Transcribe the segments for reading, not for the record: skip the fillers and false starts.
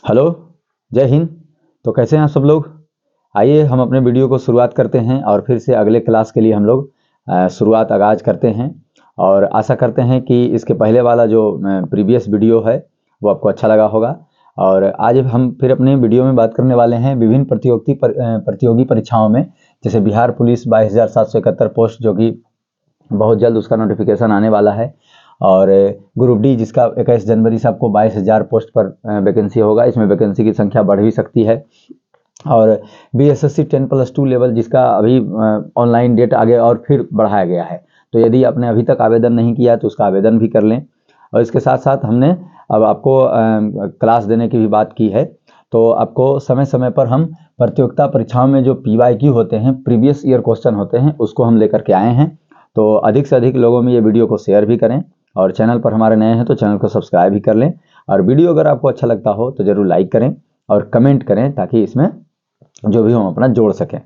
Hello, जय हिंद। तो कैसे हैं आप सब लोग। आइए हम अपने वीडियो को शुरुआत करते हैं और फिर से अगले क्लास के लिए हम लोग शुरुआत आगाज करते हैं। और आशा करते हैं कि इसके पहले वाला जो प्रीवियस वीडियो है वो आपको अच्छा लगा होगा। और आज हम फिर अपने वीडियो में बात करने वाले हैं विभिन्न प्रतियोगी परीक्षाओं में, जैसे बिहार पुलिस 22,771 पोस्ट, जो कि बहुत जल्द उसका नोटिफिकेशन आने वाला है। और ग्रुप डी, जिसका 21 जनवरी से आपको 22,000 पोस्ट पर वैकेंसी होगा। इसमें वैकेंसी की संख्या बढ़ भी सकती है। और बीएसएससी 10+2 लेवल, जिसका अभी ऑनलाइन डेट आगे और फिर बढ़ाया गया है। तो यदि आपने अभी तक आवेदन नहीं किया तो उसका आवेदन भी कर लें। और इसके साथ साथ हमने अब आपको क्लास देने की भी बात की है। तो आपको समय समय पर हम प्रतियोगिता परीक्षाओं में जो PYQ होते हैं, प्रीवियस ईयर क्वेश्चन होते हैं, उसको हम लेकर के आए हैं। तो अधिक से अधिक लोगों में ये वीडियो को शेयर भी करें, और चैनल पर हमारे नए हैं तो चैनल को सब्सक्राइब भी कर लें। और वीडियो अगर आपको अच्छा लगता हो तो ज़रूर लाइक करें और कमेंट करें, ताकि इसमें जो भी हम अपना जोड़ सकें।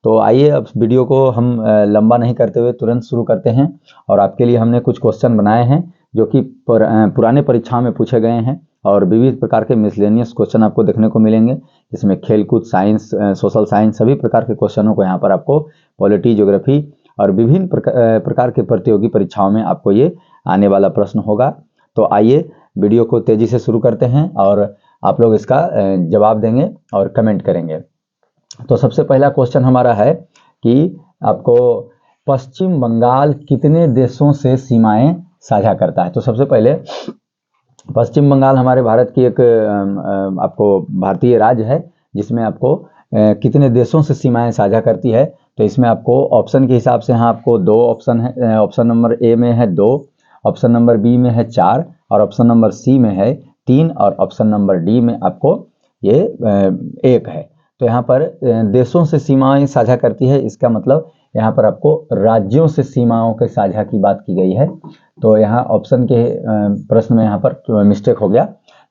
तो आइए अब वीडियो को हम लंबा नहीं करते हुए तुरंत शुरू करते हैं। और आपके लिए हमने कुछ क्वेश्चन बनाए हैं जो कि पुराने परीक्षाओं में पूछे गए हैं। और विविध प्रकार के मिसलेनियस क्वेश्चन आपको देखने को मिलेंगे, जिसमें खेलकूद, साइंस, सोशल साइंस, सभी प्रकार के क्वेश्चनों को यहाँ पर आपको, पॉलिटी, ज्योग्राफी और विभिन्न प्रकार के प्रतियोगी परीक्षाओं में आपको ये आने वाला प्रश्न होगा। तो आइए वीडियो को तेजी से शुरू करते हैं और आप लोग इसका जवाब देंगे और कमेंट करेंगे। तो सबसे पहला क्वेश्चन हमारा है कि आपको पश्चिम बंगाल कितने देशों से सीमाएं साझा करता है। तो सबसे पहले पश्चिम बंगाल हमारे भारत की एक आपको भारतीय राज्य है, जिसमें आपको कितने देशों से सीमाएं साझा करती है। तो इसमें आपको ऑप्शन के हिसाब से यहाँ आपको दो ऑप्शन है। ऑप्शन नंबर ए में है 2, ऑप्शन नंबर बी में है 4, और ऑप्शन नंबर सी में है 3, और ऑप्शन नंबर डी में आपको ये 1 है। तो यहाँ पर देशों से सीमाएं साझा करती है, इसका मतलब यहाँ पर आपको राज्यों से सीमाओं के साझा की बात की गई है। तो यहाँ ऑप्शन के प्रश्न में यहाँ पर मिस्टेक हो गया।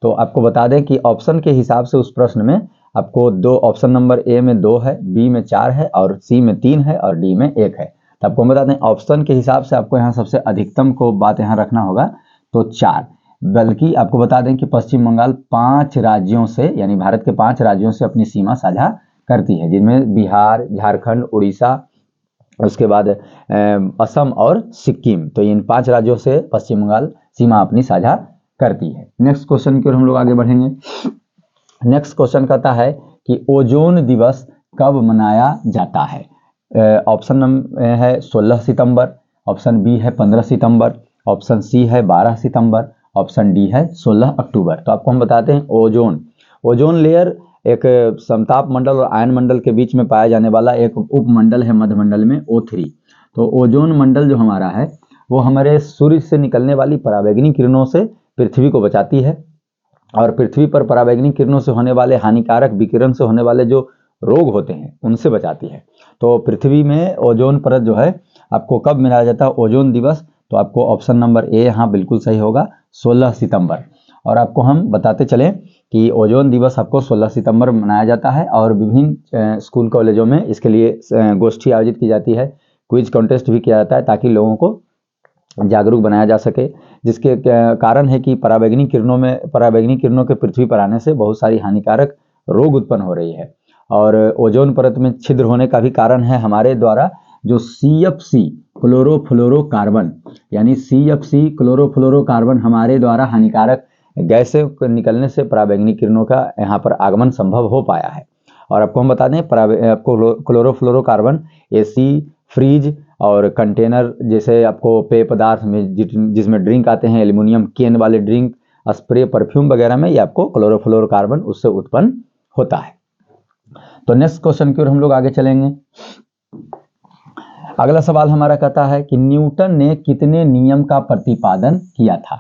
तो आपको बता दें कि ऑप्शन के हिसाब से उस प्रश्न में आपको दो, ऑप्शन नंबर ए में 2 है, बी में 4 है, और सी में 3 है, और डी में 1 है। तो आपको बता दें ऑप्शन के हिसाब से आपको यहाँ सबसे अधिकतम को बात यहाँ रखना होगा, तो 4। बल्कि आपको बता दें कि पश्चिम बंगाल 5 राज्यों से, यानी भारत के 5 राज्यों से अपनी सीमा साझा करती है, जिनमें बिहार, झारखंड, उड़ीसा, उसके बाद असम और सिक्किम। तो इन 5 राज्यों से पश्चिम बंगाल सीमा अपनी साझा करती है। नेक्स्ट क्वेश्चन की ओर हम लोग आगे बढ़ेंगे। नेक्स्ट क्वेश्चन कहता है कि ओजोन दिवस कब मनाया जाता है। ऑप्शन नंबर है 16 सितंबर, ऑप्शन बी है 15 सितंबर, ऑप्शन सी है 12 सितंबर, ऑप्शन डी है 16 अक्टूबर। तो आपको हम बताते हैं ओजोन लेयर एक समताप मंडल और आयन मंडल के बीच में पाया जाने वाला एक उपमंडल है, मध्यमंडल में O3। तो ओजोन मंडल जो हमारा है वो हमारे सूर्य से निकलने वाली पराबैंगनी किरणों से पृथ्वी को बचाती है, और पृथ्वी पर पराबैंगनी किरणों से होने वाले हानिकारक विकिरण से होने वाले जो रोग होते हैं उनसे बचाती है। तो पृथ्वी में ओजोन परत जो है आपको कब मनाया जाता है ओजोन दिवस, तो आपको ऑप्शन नंबर ए यहाँ बिल्कुल सही होगा, 16 सितंबर। और आपको हम बताते चलें कि ओजोन दिवस आपको 16 सितंबर मनाया जाता है, और विभिन्न स्कूल कॉलेजों में इसके लिए गोष्ठी आयोजित की जाती है, क्विज कॉन्टेस्ट भी किया जाता है, ताकि लोगों को जागरूक बनाया जा सके। जिसके कारण है कि पराबैंगनी किरणों के पृथ्वी पर आने से बहुत सारी हानिकारक रोग उत्पन्न हो रही है। और ओजोन परत में छिद्र होने का भी कारण है हमारे द्वारा जो CFC क्लोरोफ्लोरोकार्बन, यानी CFC क्लोरोफ्लोरोकार्बन हमारे द्वारा हानिकारक गैसें निकलने से पराबैंगनी किरणों का यहाँ पर आगमन संभव हो पाया है। और आपको हम बता दें आपको क्लोरोफ्लोरोकार्बन AC, फ्रीज और कंटेनर, जैसे आपको पेय पदार्थ में जिसमें ड्रिंक आते हैं, एल्युमिनियम कैन वाले ड्रिंक, स्प्रे, परफ्यूम वगैरह में, ये आपको क्लोरोफ्लोरोकार्बन उससे उत्पन्न होता है। तो नेक्स्ट क्वेश्चन की ओर हम लोग आगे चलेंगे। अगला सवाल हमारा कहता है कि न्यूटन ने कितने नियम का प्रतिपादन किया था।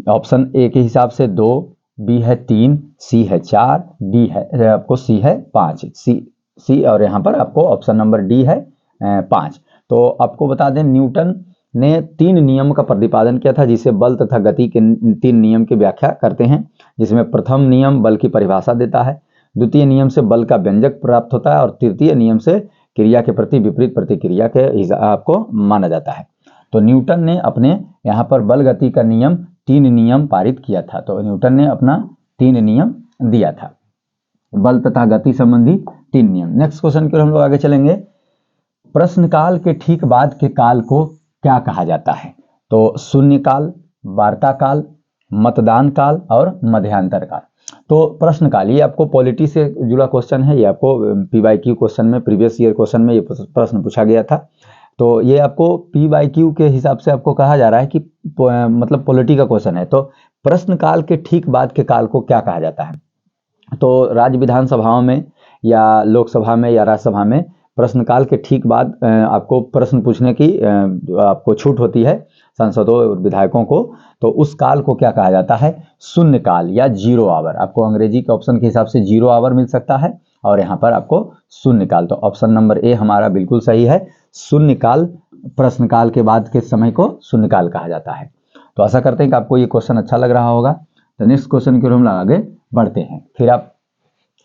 ऑप्शन ए के हिसाब से 2, बी है 3, सी है 4, डी है आपको सी है 5, सी और यहाँ पर आपको ऑप्शन नंबर डी है 5। तो आपको बता दें न्यूटन ने 3 नियम का प्रतिपादन किया था, जिसे बल तथा गति के 3 नियम की व्याख्या करते हैं। जिसमें प्रथम नियम बल की परिभाषा देता है, द्वितीय नियम से बल का व्यंजक प्राप्त होता है, और तृतीय नियम से क्रिया के प्रति विपरीत प्रतिक्रिया के आपको माना जाता है। तो न्यूटन ने अपने यहाँ पर बल गति का नियम 3 नियम पारित किया था। तो न्यूटन ने अपना 3 नियम दिया था। बल तथा गति संबंधी 3 नियम। नेक्स्ट क्वेश्चन की ओर हम लोग आगे चलेंगे। प्रश्नकाल के ठीक बाद के काल को क्या कहा जाता है? तो शून्यकाल, वार्ता काल, मतदान काल और मध्यांतर काल। तो प्रश्नकाल, ये आपको पॉलिटी से जुड़ा क्वेश्चन है, ये आपको PYQ क्वेश्चन में, प्रीवियस ईयर क्वेश्चन में ये प्रश्न पूछा गया था। तो ये आपको PYQ के हिसाब से आपको कहा जा रहा है कि मतलब पॉलिटी का क्वेश्चन है। तो प्रश्नकाल के ठीक बाद के काल को क्या कहा जाता है? तो राज्य विधानसभाओं में या लोकसभा में या राज्यसभा में प्रश्नकाल के ठीक बाद आपको प्रश्न पूछने की आपको छूट होती है सांसदों और विधायकों को। तो उस काल को क्या कहा जाता है? शून्यकाल या 0 आवर। आपको अंग्रेजी के ऑप्शन के हिसाब से 0 आवर मिल सकता है और यहाँ पर आपको शून्यकाल। तो ऑप्शन नंबर ए हमारा बिल्कुल सही है। शून्यकाल, प्रश्नकाल के बाद के समय को शून्यकाल कहा जाता है। तो आशा करते हैं कि आपको ये क्वेश्चन अच्छा लग रहा होगा। तो नेक्स्ट क्वेश्चन की ओर हम आगे बढ़ते हैं। फिर आप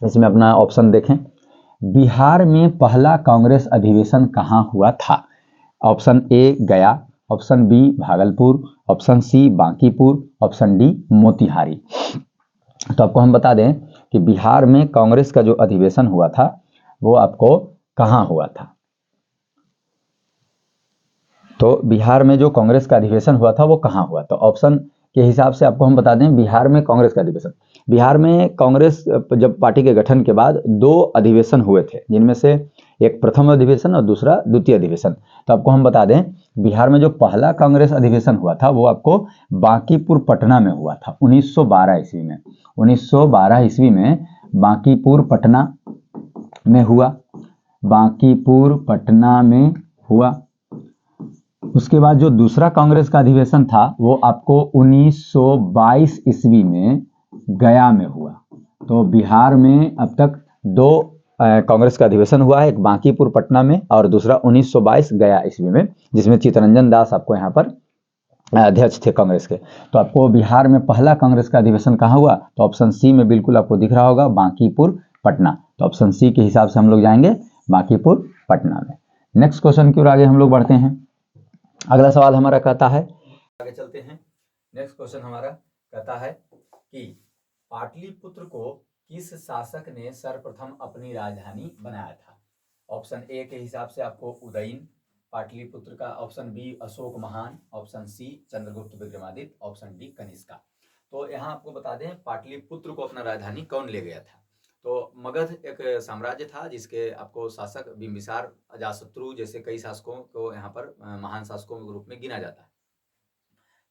इसमें अपना ऑप्शन देखें। बिहार में पहला कांग्रेस अधिवेशन कहाँ हुआ था? Option A Gaya, option B Bhagalpur, option C Bankipur, option D Motihari. तो आपको हम बता दें कि बिहार में कांग्रेस का जो अधिवेशन हुआ था वो आपको कहाँ हुआ था? तो बिहार में जो कांग्रेस का अधिवेशन हुआ था वो कहाँ हुआ? तो ऑप्शन के हिसाब से आपको हम बता दें, बिहार में कांग्रेस का अधिवेशन, बिहार में कांग्रेस जब पार्टी के गठन के बाद 2 अधिवेशन हुए थे, जिनमें से एक प्रथम अधिवेशन और दूसरा द्वितीय अधिवेशन। तो आपको हम बता दें, बिहार में जो पहला कांग्रेस अधिवेशन हुआ था वो आपको बांकीपुर पटना में हुआ था 1912 ईस्वी में। 1912 ईस्वी में बांकीपुर पटना में हुआ, बांकीपुर पटना में हुआ। उसके बाद जो दूसरा कांग्रेस का अधिवेशन था वो आपको 1922 ईस्वी में गया में हुआ। तो बिहार में अब तक 2 कांग्रेस का अधिवेशन हुआ है, एक बांकीपुर पटना में और दूसरा 1922 गया ईस्वी में, जिसमें चित्तरंजन दास आपको यहाँ पर अध्यक्ष थे कांग्रेस के। तो आपको बिहार में पहला कांग्रेस का अधिवेशन कहाँ हुआ? तो ऑप्शन सी में बिल्कुल आपको दिख रहा होगा, बांकीपुर पटना। तो ऑप्शन सी के हिसाब से हम लोग जाएंगे बांकीपुर पटना में। नेक्स्ट क्वेश्चन की ओर आगे हम लोग बढ़ते हैं। अगला सवाल हमारा कहता है, आगे चलते हैं। नेक्स्ट क्वेश्चन हमारा कहता है कि पाटलिपुत्र को किस शासक ने सर्वप्रथम अपनी राजधानी बनाया था? ऑप्शन ए के हिसाब से आपको उदयन पाटलिपुत्र का, option B Ashok Mahan, option C Chandragupta Vikramaditya, option D Kanishka. तो यहाँ आपको बता दें पाटलिपुत्र को अपना राजधानी कौन ले गया था? तो मगध एक साम्राज्य था जिसके आपको शासक बिंबिसार, अजातशत्रु जैसे कई शासकों को यहाँ पर महान शासकों के रूप में गिना जाता है।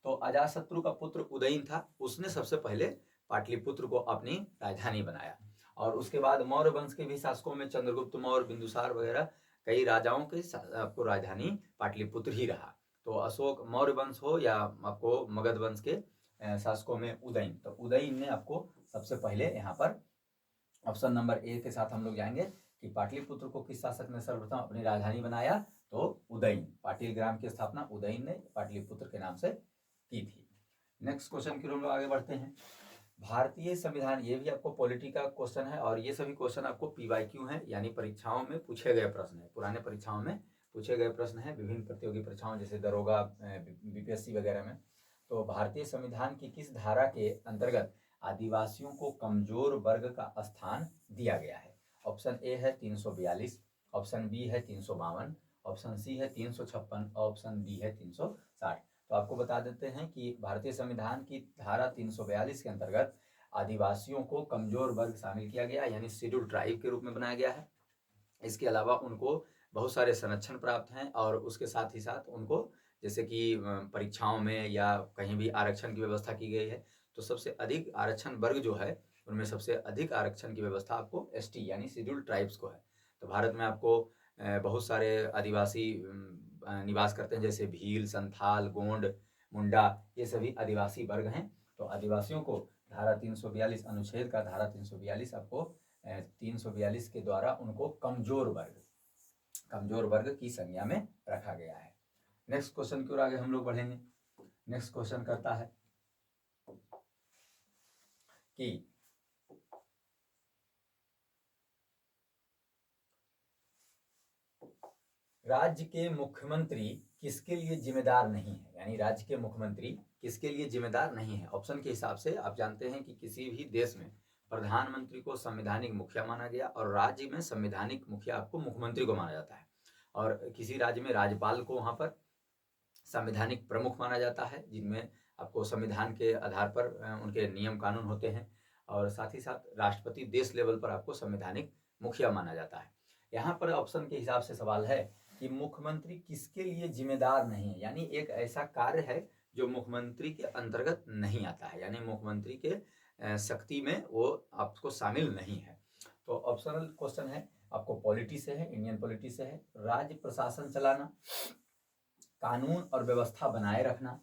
तो अजातशत्रु का पुत्र उदयन था, उसने सबसे पहले पाटलिपुत्र को अपनी राजधानी बनाया। और उसके बाद मौर्य वंश के भी शासकों में चंद्रगुप्त मौर्य, बिंदुसार वगैरह कई राजाओं के आपको राजधानी पाटलिपुत्र ही रहा। तो अशोक मौर्य वंश हो या आपको मगध वंश के शासकों में उदयन, तो उदयन ने आपको सबसे पहले यहाँ पर ऑप्शन नंबर ए के साथ हम लोग जाएंगे कि पाटलिपुत्र को किस शासक ने सर्वप्रथम अपनी राजधानी बनाया? तो उदयन, पाटिल ग्राम की स्थापना उदयन ने पाटलिपुत्र के नाम से की थी। नेक्स्ट क्वेश्चन की ओर आगे बढ़ते हैं। भारतीय संविधान, ये भी आपको पॉलिटी का क्वेश्चन है और ये सभी क्वेश्चन आपको PYQ है, यानी परीक्षाओं में पूछे गए प्रश्न है, पुराने परीक्षाओं में पूछे गए प्रश्न है, विभिन्न प्रतियोगी परीक्षाओं जैसे दरोगा, BPSC वगैरह में। तो भारतीय संविधान की किस धारा के अंतर्गत आदिवासियों को कमजोर वर्ग का स्थान दिया गया है? ऑप्शन ए है 342, ऑप्शन बी है 352, ऑप्शन सी है 356, ऑप्शन डी है 360। तो आपको बता देते हैं कि भारतीय संविधान की धारा 342 के अंतर्गत आदिवासियों को कमजोर वर्ग शामिल किया गया, यानी शेड्यूल ट्राइब के रूप में बनाया गया है। इसके अलावा उनको बहुत सारे संरक्षण प्राप्त हैं और उसके साथ ही साथ उनको जैसे कि परीक्षाओं में या कहीं भी आरक्षण की व्यवस्था की गई है। तो सबसे अधिक आरक्षण वर्ग जो है उनमें सबसे अधिक आरक्षण की व्यवस्था आपको ST यानी शेड्यूल ट्राइब्स को है। तो भारत में आपको बहुत सारे आदिवासी निवास करते हैं, जैसे भील, संथाल, गोंड, मुंडा, ये सभी आदिवासी वर्ग हैं। तो आदिवासियों को धारा 342 अनुच्छेद का धारा 342 आपको 342 के द्वारा उनको कमजोर वर्ग की संज्ञा में रखा गया है। नेक्स्ट क्वेश्चन की ओर आगे हम लोग बढ़ेंगे। नेक्स्ट क्वेश्चन करता है कि राज्य के मुख्यमंत्री किसके लिए जिम्मेदार नहीं है, यानी राज्य के मुख्यमंत्री किसके लिए जिम्मेदार नहीं है? ऑप्शन के हिसाब से आप जानते हैं कि किसी भी देश में प्रधानमंत्री को संवैधानिक मुखिया माना गया और राज्य में संवैधानिक मुखिया आपको मुख्यमंत्री को माना जाता है। और किसी राज्य में राज्यपाल को वहाँ पर संवैधानिक प्रमुख माना जाता है, जिनमें आपको संविधान के आधार पर उनके नियम कानून होते हैं। और साथ ही साथ राष्ट्रपति देश लेवल पर आपको संवैधानिक मुखिया माना जाता है। यहाँ पर ऑप्शन के हिसाब से सवाल है कि मुख्यमंत्री किसके लिए जिम्मेदार नहीं है, यानी एक ऐसा कार्य है जो मुख्यमंत्री के अंतर्गत नहीं आता है, यानी मुख्यमंत्री के शक्ति में वो आपको शामिल नहीं है। तो ऑप्शनल क्वेश्चन है, आपको पॉलिटी से है, इंडियन पॉलिटी से है। राज्य प्रशासन चलाना, कानून और व्यवस्था बनाए रखना,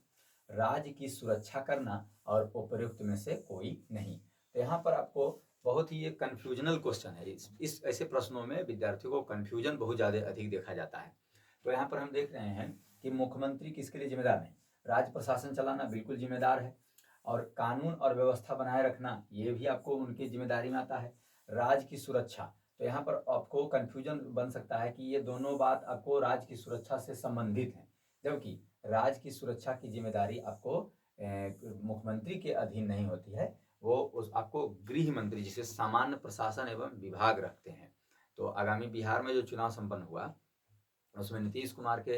राज्य की सुरक्षा करना और उपयुक्त में से कोई नहीं। तो यहाँ पर आपको बहुत ही एक कन्फ्यूजनल क्वेश्चन है। इस ऐसे प्रश्नों में विद्यार्थियों को कन्फ्यूजन बहुत ज़्यादा अधिक देखा जाता है। तो यहाँ पर हम देख रहे हैं कि मुख्यमंत्री किसके लिए जिम्मेदार नहीं, राज्य प्रशासन चलाना बिल्कुल जिम्मेदार है, और कानून और व्यवस्था बनाए रखना ये भी आपको उनकी जिम्मेदारी में आता है। राज्य की सुरक्षा, तो यहाँ पर आपको कन्फ्यूजन बन सकता है कि ये दोनों बात आपको राज्य की सुरक्षा से संबंधित हैं, जबकि राज्य की सुरक्षा की जिम्मेदारी आपको मुख्यमंत्री के अधीन नहीं होती है, वो उस आपको गृह मंत्री जिसे सामान्य प्रशासन एवं विभाग रखते हैं। तो आगामी बिहार में जो चुनाव संपन्न हुआ उसमें नीतीश कुमार के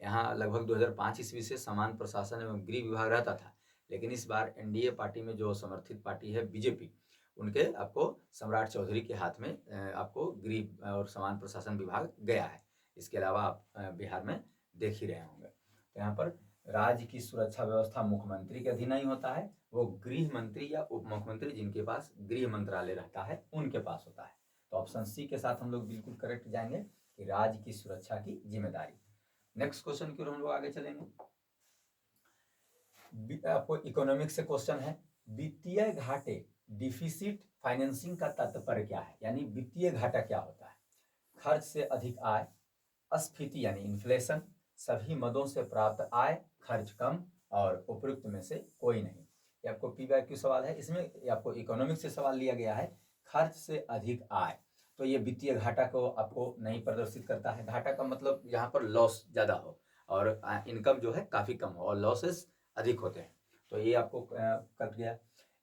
यहाँ लगभग 2005 ईस्वी से सामान्य प्रशासन एवं गृह विभाग रहता था, लेकिन इस बार एनडीए पार्टी में जो समर्थित पार्टी है बीजेपी, उनके आपको सम्राट चौधरी के हाथ में आपको गृह और सामान्य प्रशासन विभाग गया है। इसके अलावा आप बिहार में देख ही रहे होंगे। तो यहाँ पर राज्य की सुरक्षा व्यवस्था मुख्यमंत्री के अधीन नहीं होता है, वो गृह मंत्री या उप मुख्यमंत्री जिनके पास गृह मंत्रालय रहता है उनके पास होता है। तो ऑप्शन सी के साथ हम लोग बिल्कुल करेक्ट जाएंगे कि राज्य की सुरक्षा की जिम्मेदारी। नेक्स्ट क्वेश्चन की ओर हम लोग आगे चलेंगे। आपको इकोनॉमिक्स से क्वेश्चन है, वित्तीय घाटे डिफिसिट फाइनेंसिंग का तात्पर्य क्या है, यानी वित्तीय घाटा क्या होता है। खर्च से अधिक आय, अस्फीति यानी इन्फ्लेशन, सभी मदों से प्राप्त आय, खर्च कम और उपयुक्त में से कोई नहीं। ये आपको पीवाईक्यू सवाल है, इसमें आपको इकोनॉमिक्स से सवाल लिया गया है। खर्च से अधिक आय, तो ये वित्तीय घाटा को आपको नहीं प्रदर्शित करता है। घाटा का मतलब यहाँ पर लॉस ज़्यादा हो और इनकम जो है काफ़ी कम हो और लॉसेस अधिक होते हैं, तो ये आपको कट गया।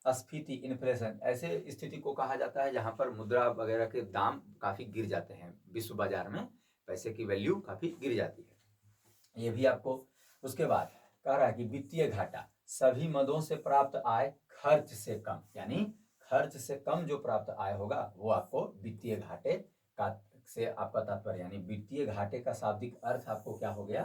अस्फीति इन्फ्लेशन, ऐसे स्थिति को कहा जाता है जहाँ पर मुद्रा वगैरह के दाम काफ़ी गिर जाते हैं, विश्व बाजार में पैसे की वैल्यू काफ़ी गिर जाती है, ये भी आपको। उसके बाद कह रहा है कि वित्तीय घाटा, सभी मदों से प्राप्त आय खर्च से कम, यानी खर्च से कम जो प्राप्त आय होगा वो आपको वित्तीय घाटे का से आपका तात्पर्य, यानी वित्तीय घाटे का शाब्दिक अर्थ आपको क्या हो गया,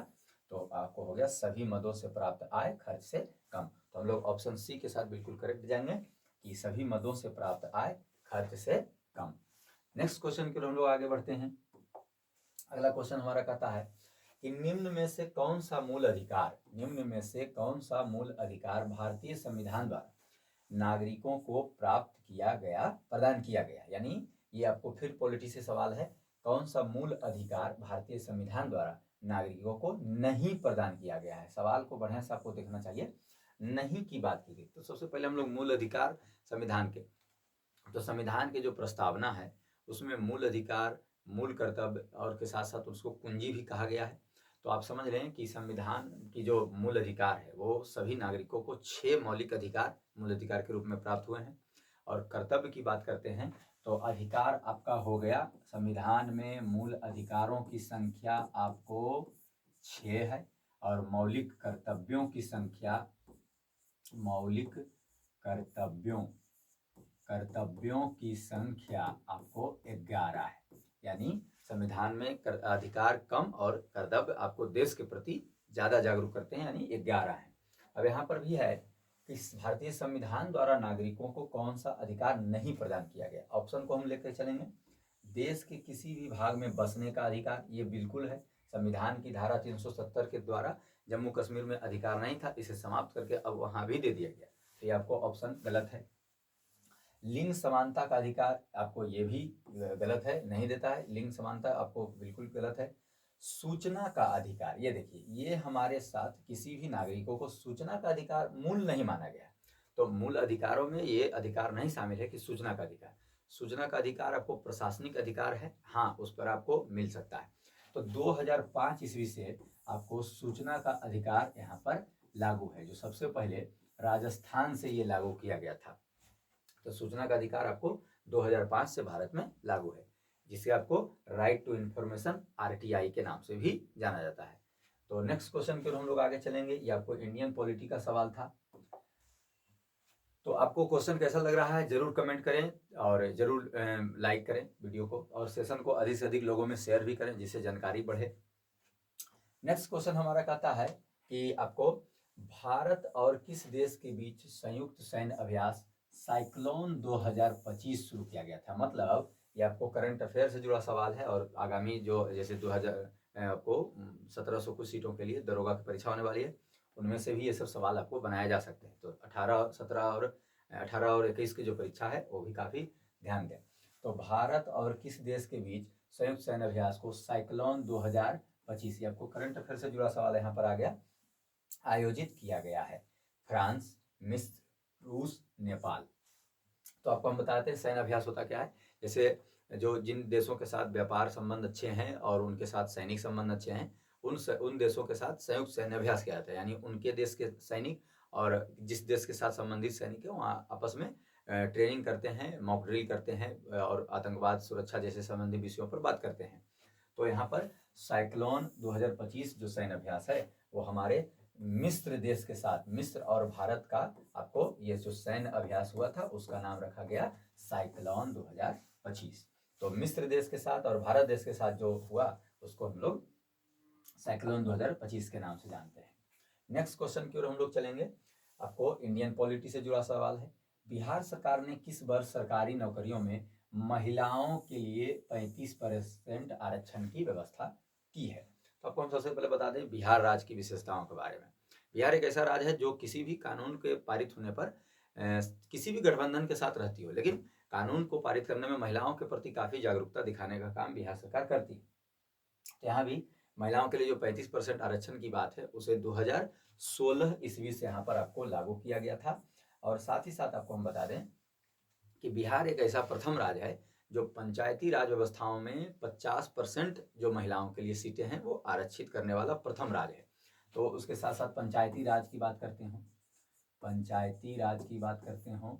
तो आपको हो गया सभी मदों से प्राप्त आय खर्च से कम। तो हम लोग ऑप्शन सी के साथ बिल्कुल करेक्ट जाएंगे कि सभी मदों से प्राप्त आय खर्च से कम। नेक्स्ट क्वेश्चन की ओर हम लोग आगे बढ़ते हैं। अगला क्वेश्चन हमारा कहता है कि निम्न में से कौन सा मूल अधिकार, निम्न में से कौन सा मूल अधिकार भारतीय संविधान द्वारा नागरिकों को प्राप्त किया गया, प्रदान किया गया, यानी ये आपको फिर पॉलिटी से सवाल है, कौन सा मूल अधिकार भारतीय संविधान द्वारा नागरिकों को नहीं प्रदान किया गया है। सवाल को बढ़िया से आपको देखना चाहिए, नहीं की बात की गई। तो सबसे पहले हम लोग मूल अधिकार संविधान के, तो संविधान के जो प्रस्तावना है उसमें मूल अधिकार, मूल कर्तव्य और के साथ साथ उसको कुंजी भी कहा गया है। तो आप समझ रहे हैं कि संविधान की जो मूल अधिकार है वो सभी नागरिकों को 6 मौलिक अधिकार मूल अधिकार के रूप में प्राप्त हुए हैं। और कर्तव्य की बात करते हैं तो अधिकार आपका हो गया, संविधान में मूल अधिकारों की संख्या आपको 6 है और मौलिक कर्तव्यों की संख्या, मौलिक कर्तव्यों की संख्या आपको 11 है, यानी संविधान में अधिकार कम और कर्तव्य आपको देश के प्रति ज़्यादा जागरूक करते हैं, यानी 11 है। अब यहाँ पर भी है कि भारतीय संविधान द्वारा नागरिकों को कौन सा अधिकार नहीं प्रदान किया गया। ऑप्शन को हम लेकर चलेंगे। देश के किसी भी भाग में बसने का अधिकार, ये बिल्कुल है। संविधान की धारा 370 के द्वारा जम्मू कश्मीर में अधिकार नहीं था, इसे समाप्त करके अब वहाँ भी दे दिया गया, तो ये आपको ऑप्शन गलत है। लिंग समानता का अधिकार आपको ये भी गलत है, नहीं देता है लिंग समानता, आपको बिल्कुल गलत है। सूचना का अधिकार, ये देखिए, ये हमारे साथ किसी भी नागरिकों को सूचना का अधिकार मूल नहीं माना गया, तो मूल अधिकारों में ये अधिकार नहीं शामिल है कि सूचना का अधिकार। सूचना का अधिकार आपको प्रशासनिक अधिकार है, हाँ उस पर आपको मिल सकता है। तो 2005 ईस्वी से आपको सूचना का अधिकार यहाँ पर लागू है, जो सबसे पहले राजस्थान से ये लागू किया गया था। तो सूचना का अधिकार आपको 2005 से भारत में लागू है, जिसे आपको राइट टू इंफॉर्मेशन RTI के नाम से भी जाना जाता है। तो नेक्स्ट क्वेश्चन की ओर हम लोग आगे चलेंगे। ये आपको इंडियन पॉलिटी का सवाल था। तो आपको क्वेश्चन कैसा लग रहा है जरूर कमेंट करें और जरूर लाइक करें वीडियो को, और सेशन को अधिक से अधिक लोगों में शेयर भी करें जिससे जानकारी बढ़े। नेक्स्ट क्वेश्चन हमारा कहता है कि आपको भारत और किस देश के बीच संयुक्त सैन्य अभ्यास साइक्लोन 2025 शुरू किया गया था। मतलब ये आपको करंट अफेयर से जुड़ा सवाल है, और आगामी जो जैसे 2000 आपको 1700 कुछ सीटों के लिए दरोगा की परीक्षा होने वाली है, उनमें से भी ये सब सवाल आपको बनाए जा सकते हैं। तो 18, 18 और 21 की जो परीक्षा है वो भी काफ़ी ध्यान दें। तो भारत और किस देश के बीच संयुक्त सैन्य अभ्यास को साइक्लोन 2025, ये आपको करंट अफेयर से जुड़ा सवाल यहाँ पर आ गया, आयोजित किया गया है। फ्रांस, मिस्र, रूस, नेपाल। तो आपको हम बताते हैं सैन्य अभ्यास होता क्या है। जैसे जो जिन देशों के साथ व्यापार संबंध अच्छे हैं और उनके साथ सैनिक संबंध अच्छे हैं, उन देशों के साथ संयुक्त सैन्य अभ्यास किया जाता है। यानी उनके देश के सैनिक और जिस देश के साथ संबंधित सैनिक है वहाँ आपस में ट्रेनिंग करते हैं, मॉक ड्रिल करते हैं और आतंकवाद सुरक्षा जैसे संबंधित विषयों पर बात करते हैं। तो यहाँ पर साइक्लोन 2025 जो सैन्य अभ्यास है वो हमारे मिस्र देश के साथ, मिस्र और भारत का आपको ये जो सैन्य अभ्यास हुआ था उसका नाम रखा गया साइक्लोन 2025। तो मिस्र देश के साथ और भारत देश के साथ जो हुआ उसको हम लोग साइक्लोन 2025 के नाम से जानते हैं। नेक्स्ट क्वेश्चन की ओर हम लोग चलेंगे। आपको इंडियन पॉलिटी से जुड़ा सवाल है। बिहार सरकार ने किस वर्ष सरकारी नौकरियों में महिलाओं के लिए 35% आरक्षण की व्यवस्था की है। तो आपको हम सबसे पहले बता दें बिहार राज्य की विशेषताओं के बारे में। बिहार एक ऐसा राज्य है जो किसी भी कानून के पारित होने पर किसी भी गठबंधन के साथ रहती हो, लेकिन कानून को पारित करने में महिलाओं के प्रति काफ़ी जागरूकता दिखाने का काम बिहार सरकार करती है। तो यहाँ भी महिलाओं के लिए जो 35% आरक्षण की बात है उसे 2016 ईस्वी से यहाँ पर आपको लागू किया गया था। और साथ ही साथ आपको हम बता दें कि बिहार एक ऐसा प्रथम राज्य है जो पंचायती राज व्यवस्थाओं में 50% जो महिलाओं के लिए सीटें हैं वो आरक्षित करने वाला प्रथम राज्य है। तो उसके साथ साथ पंचायती राज की बात करते हो, पंचायती राज की बात करते हो,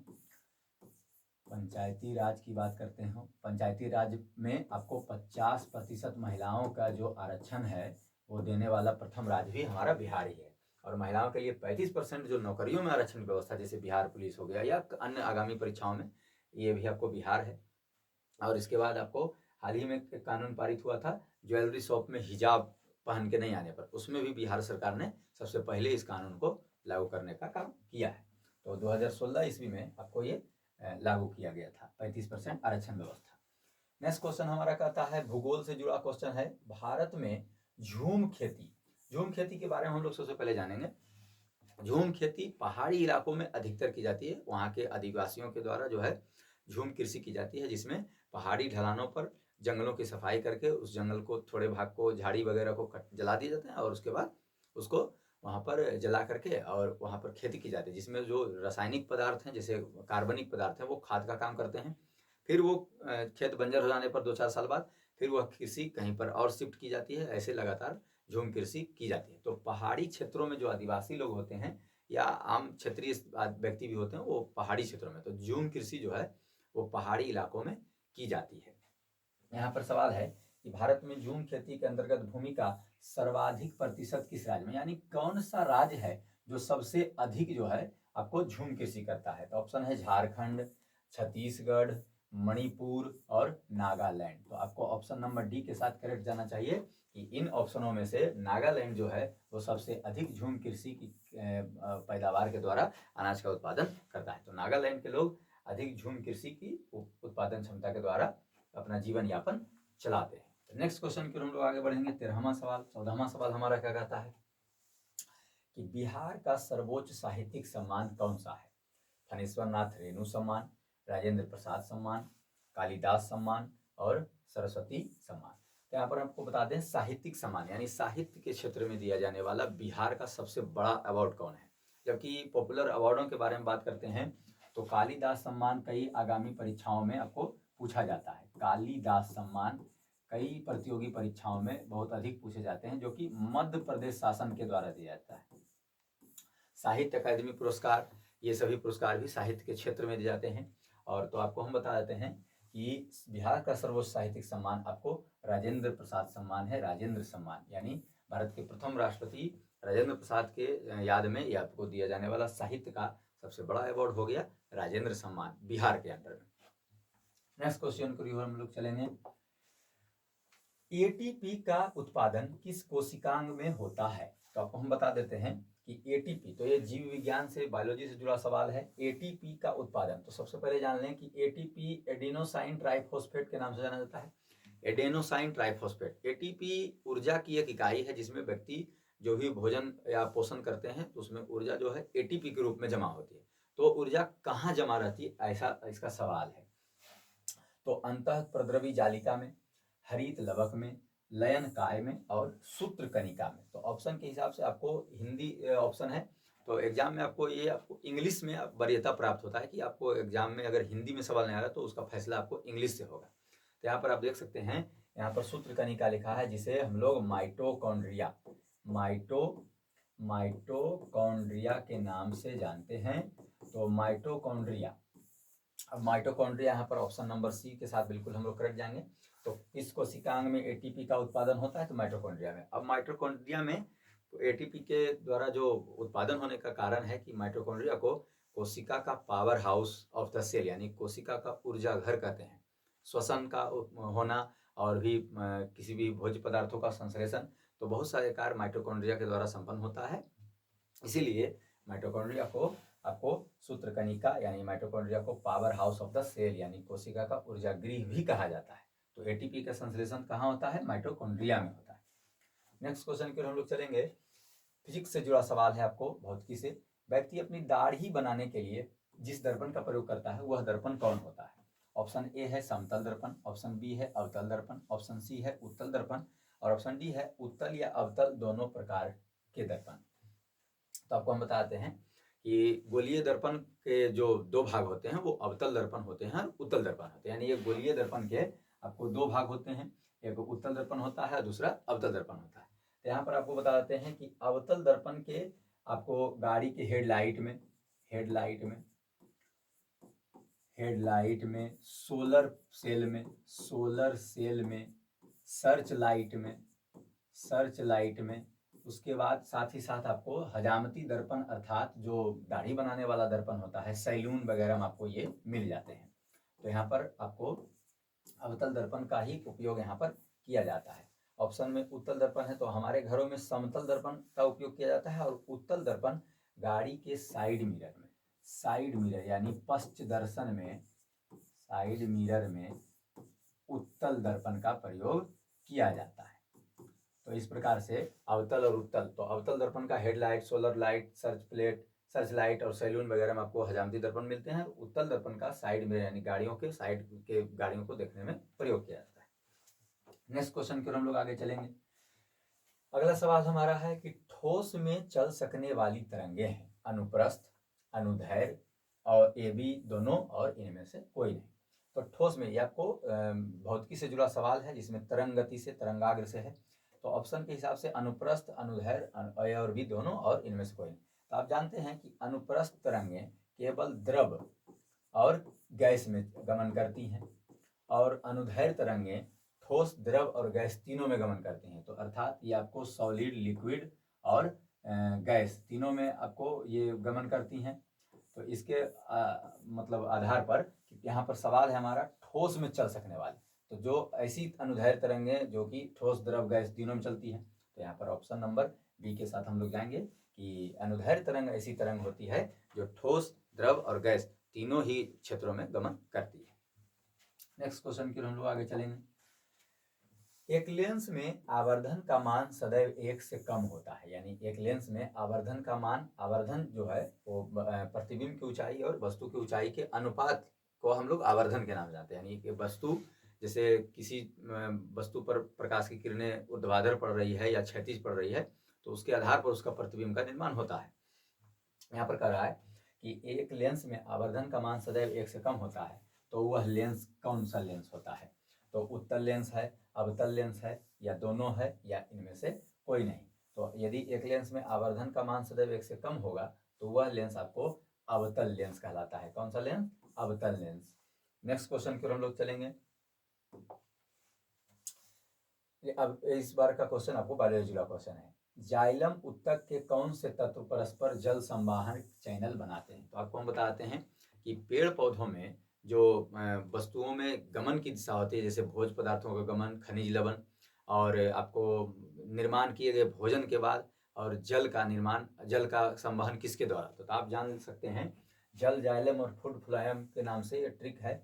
पंचायती राज की बात करते हो, पंचायती राज में आपको 50% महिलाओं का जो आरक्षण है वो देने वाला प्रथम राज्य भी हमारा बिहार ही है। और महिलाओं के लिए 35% जो नौकरियों में आरक्षण की व्यवस्था, जैसे बिहार पुलिस हो गया या अन्य आगामी परीक्षाओं में, ये भी आपको बिहार है। और इसके बाद आपको हाल ही में एक कानून पारित हुआ था ज्वेलरी शॉप में हिजाब पहन के नहीं आने पर, उसमें भी बिहार सरकार ने सबसे पहले इस कानून को लागू करने का काम किया है। तो 2016 ईस्वी में आपको ये लागू किया गया था 35% आरक्षण व्यवस्था। नेक्स्ट क्वेश्चन हमारा कहता है भूगोल से जुड़ा क्वेश्चन है। भारत में झूम खेती, झूम खेती के बारे में हम लोग सबसे पहले जानेंगे। झूम खेती पहाड़ी इलाकों में अधिकतर की जाती है। वहाँ के आदिवासियों के द्वारा जो है झूम कृषि की जाती है, जिसमें पहाड़ी ढलानों पर जंगलों की सफाई करके उस जंगल को थोड़े भाग को झाड़ी वगैरह को जला दिए जाते हैं और उसके बाद उसको वहाँ पर जला करके और वहाँ पर खेती की जाती है, जिसमें जो रासायनिक पदार्थ हैं जैसे कार्बनिक पदार्थ हैं वो खाद का काम करते हैं। फिर वो खेत बंजर हो जाने पर 2-4 साल बाद फिर वह कृषि कहीं पर और शिफ्ट की जाती है। ऐसे लगातार झूम कृषि की जाती है। तो पहाड़ी क्षेत्रों में जो आदिवासी लोग होते हैं या आम क्षेत्रीय व्यक्ति भी होते हैं वो पहाड़ी क्षेत्रों में, तो झूम कृषि जो है वो पहाड़ी इलाकों में की जाती है। यहाँ पर सवाल है कि भारत में झूम खेती के अंतर्गत भूमि का सर्वाधिक प्रतिशत किस राज्य में, यानी कौन सा राज्य है जो सबसे अधिक जो है आपको झूम कृषि करता है। तो ऑप्शन है झारखंड, छत्तीसगढ़, मणिपुर और नागालैंड। तो आपको ऑप्शन नंबर डी के साथ करेक्ट जाना चाहिए कि इन ऑप्शनों में से नागालैंड जो है वो सबसे अधिक झूम कृषि की पैदावार के द्वारा अनाज का उत्पादन करता है। तो नागालैंड के लोग अधिक झूम कृषि की उत्पादन क्षमता के द्वारा अपना जीवन यापन चलाते हैं। नेक्स्ट क्वेश्चन की हम लोग आगे बढ़ेंगे। 13वां सवाल, 14वां सवाल हमारा क्या कहता है कि बिहार का सर्वोच्च साहित्यिक सम्मान कौन सा है। फणीश्वर नाथ रेणु सम्मान, राजेंद्र प्रसाद सम्मान, कालिदास सम्मान और सरस्वती सम्मान। तो यहाँ पर आपको बता दें साहित्यिक सम्मान यानी साहित्य के क्षेत्र में दिया जाने वाला बिहार का सबसे बड़ा अवार्ड कौन है। जबकि पॉपुलर अवार्डों के बारे में बात करते हैं तो कालिदास सम्मान कई आगामी परीक्षाओं में आपको पूछा जाता है। कालिदास सम्मान कई प्रतियोगी परीक्षाओं में बहुत अधिक पूछे जाते हैं, जो कि मध्य प्रदेश शासन के द्वारा दिया जाता है। साहित्य अकादमी पुरस्कार, ये सभी पुरस्कार भी साहित्य के क्षेत्र में दिए जाते हैं। और तो आपको हम बता देते हैं कि बिहार का सर्वोच्च साहित्यिक सम्मान आपको राजेंद्र प्रसाद सम्मान है, राजेंद्र सम्मान, यानी भारत के प्रथम राष्ट्रपति राजेंद्र प्रसाद के याद में ये आपको दिया जाने वाला साहित्य का सबसे बड़ा अवार्ड हो गया राजेंद्र सम्मान, बिहार के अंदर में। नेक्स्ट क्वेश्चन को हम लोग चलेंगे। एटीपी का उत्पादन किस कोशिकांग में होता है? तो आपको हम बता देते हैं कि एटीपी, तो ये जीव विज्ञान से, बायोलॉजी से जुड़ा सवाल है। एटीपी का उत्पादन, तो सबसे पहले जान लें कि एटीपी एडेनोसाइन ट्राइफॉस्फेट के नाम से जाना जाता है। एडेनोसाइन ट्राइफॉस्फेट, एटीपी ऊर्जा की एक इकाई है जिसमें व्यक्ति जो भी भोजन या पोषण करते हैं तो उसमें ऊर्जा जो है एटीपी के रूप में जमा होती है। तो ऊर्जा कहाँ जमा रहती है, ऐसा इसका सवाल है। तो अंतः प्रद्रवी जालिका में, हरित लवक में, लयन काय में और सूत्र कनिका में। तो ऑप्शन के हिसाब से आपको हिंदी ऑप्शन है, तो एग्जाम में आपको ये आपको इंग्लिश में वरीयता प्राप्त होता है कि आपको एग्जाम में अगर हिंदी में सवाल नहीं आ रहा तो उसका फैसला आपको इंग्लिश से होगा। तो यहाँ पर आप देख सकते हैं, यहाँ पर सूत्र कनिका लिखा है जिसे हम लोग माइटोकॉन्ड्रिया के नाम से जानते हैं। तो माइटोकॉन्ड्रिया, अब माइटोकॉन्ड्रिया यहाँ पर ऑप्शन नंबर सी के साथ बिल्कुल हम लोग करेक्ट जाएंगे। तो किस कोशिकांग में एटीपी का उत्पादन होता है? तो माइटोकॉन्ड्रिया में। अब माइटोकॉन्ड्रिया में एटीपी के द्वारा जो उत्पादन होने का कारण है कि माइटोकॉन्ड्रिया को कोशिका का powerhouse of the cell, यानी कोशिका का ऊर्जा घर कहते हैं। श्वसन का होना और भी किसी भी भोज्य पदार्थों का संश्लेषण, तो बहुत सारे कार्य माइटोकॉन्ड्रिया के द्वारा संपन्न होता है। इसीलिए माइटोकॉन्ड्रिया को आपको सूत्रकनिका यानी माइटोकॉन्ड्रिया को powerhouse of the cell यानी कोशिका का ऊर्जा गृह भी कहा जाता है। तो एटीपी का संश्लेषण कहाँ होता है? माइटोकॉन्ड्रिया में होता है। नेक्स्ट क्वेश्चन की ओर हम लोग चलेंगे। फिजिक्स से जुड़ा सवाल है आपको, भौतिकी से। व्यक्ति अपनी दाढ़ी बनाने के लिए जिस दर्पण का प्रयोग करता है वह दर्पण कौन होता है? ऑप्शन ए है समतल दर्पण, ऑप्शन बी है अवतल दर्पण, ऑप्शन सी है उत्तल दर्पण और ऑप्शन डी है उत्तल या अवतल दोनों प्रकार के दर्पण। तो आपको हम बताते हैं कि गोलीय दर्पण के जो दो भाग होते हैं वो अवतल दर्पण होते हैं और उत्तल दर्पण होते हैं। यानी ये गोलीय दर्पण के आपको दो भाग होते हैं, एक उत्तल दर्पण होता है, दूसरा अवतल दर्पण होता है। तो यहाँ पर आपको बता देते हैं कि अवतल दर्पण के आपको गाड़ी के हेडलाइट में, सोलर सेल में, सर्च लाइट में, उसके बाद साथ ही साथ आपको हजामती दर्पण अर्थात जो दाढ़ी बनाने वाला दर्पण होता है, सैलून वगैरह में आपको ये मिल जाते हैं। तो यहाँ पर आपको अवतल दर्पण का ही उपयोग यहाँ पर किया जाता है। ऑप्शन में उत्तल दर्पण है तो हमारे घरों में समतल दर्पण का उपयोग किया जाता है और उत्तल दर्पण गाड़ी के साइड मिरर यानी पश्च दर्शन में, साइड मिरर में उत्तल दर्पण का प्रयोग किया जाता है। तो इस प्रकार से अवतल और उत्तल, तो अवतल दर्पण का headlight, solar light, search light और सैलून वगैरह में आपको हजामती दर्पण मिलते हैं। उत्तल दर्पण का साइड में यानी गाड़ियों के साइड के गाड़ियों को देखने में प्रयोग किया जाता है। नेक्स्ट क्वेश्चन की ओर हम लोग आगे चलेंगे। अगला सवाल हमारा है कि ठोस में चल सकने वाली तरंगे हैं अनुप्रस्थ, अनुदैर्घ्य और AB दोनों और इनमें से कोई नहीं। तो ठोस में ये आपको भौतिकी से जुड़ा सवाल है जिसमें तरंग गति से, तरंगाग्र से है। तो ऑप्शन के हिसाब से अनुप्रस्थ, अनुदैर्घ्य और B दोनों और इनमें से कोई नहीं। तो आप जानते हैं कि अनुप्रस्थ तरंगें केवल द्रव और गैस में गमन करती हैं और अनुदैर्घ्य तरंगें ठोस, द्रव और गैस तीनों में गमन करती हैं। तो अर्थात ये आपको सॉलिड, लिक्विड और गैस तीनों में आपको ये गमन करती हैं। तो इसके मतलब आधार पर यहाँ पर सवाल है हमारा ठोस में चल सकने वाली, तो जो ऐसी अनुदैर्घ्य तरंगें जो कि ठोस, द्रव, गैस तीनों में चलती हैं, तो यहाँ पर ऑप्शन नंबर बी के साथ हम लोग जाएंगे कि अनुदैर्घ्य तरंग ऐसी तरंग होती है जो ठोस, द्रव और गैस तीनों ही क्षेत्रों में गमन करती है। नेक्स्ट क्वेश्चन की हम लोग आगे चलेंगे। एक लेंस में आवर्धन का मान सदैव 1 से कम होता है, यानी एक लेंस में आवर्धन का मान, आवर्धन जो है वो प्रतिबिंब की ऊंचाई और वस्तु की ऊंचाई के अनुपात को हम लोग आवर्धन के नाम जानते हैं। यानी कि वस्तु, जैसे किसी वस्तु पर प्रकाश की किरणें ऊर्ध्वाधर पड़ रही है या क्षैतिज पड़ रही है तो उसके आधार पर उसका प्रतिबिंब का निर्माण होता है। यहाँ पर कह रहा है कि एक लेंस में आवर्धन का मान सदैव 1 से कम होता है, तो वह लेंस कौन सा लेंस होता है? तो उत्तल लेंस है, अवतल लेंस है या दोनों है या इनमें से कोई नहीं। तो यदि एक लेंस में आवर्धन का मान सदैव 1 से कम होगा तो वह लेंस आपको अवतल लेंस कहलाता है। कौन सा लेंस? अवतल लेंस। नेक्स्ट क्वेश्चन की ओर हम लोग चलेंगे। अब इस बार का क्वेश्चन आपको बायोलॉजी का क्वेश्चन है। जाइलम उत्तक के कौन से तत्व परस्पर जल संवाहन चैनल बनाते हैं? तो आपको हम बताते हैं कि पेड़ पौधों में जो वस्तुओं में गमन की दिशा होती है, जैसे भोज्य पदार्थों का गमन, खनिज लवण, और आपको निर्माण किए गए भोजन के बाद, और जल का निर्माण, जल का संवहन किसके द्वारा? तो आप जान सकते हैं जल जाइलम और फूड फ्लोएम के नाम से ये ट्रिक है।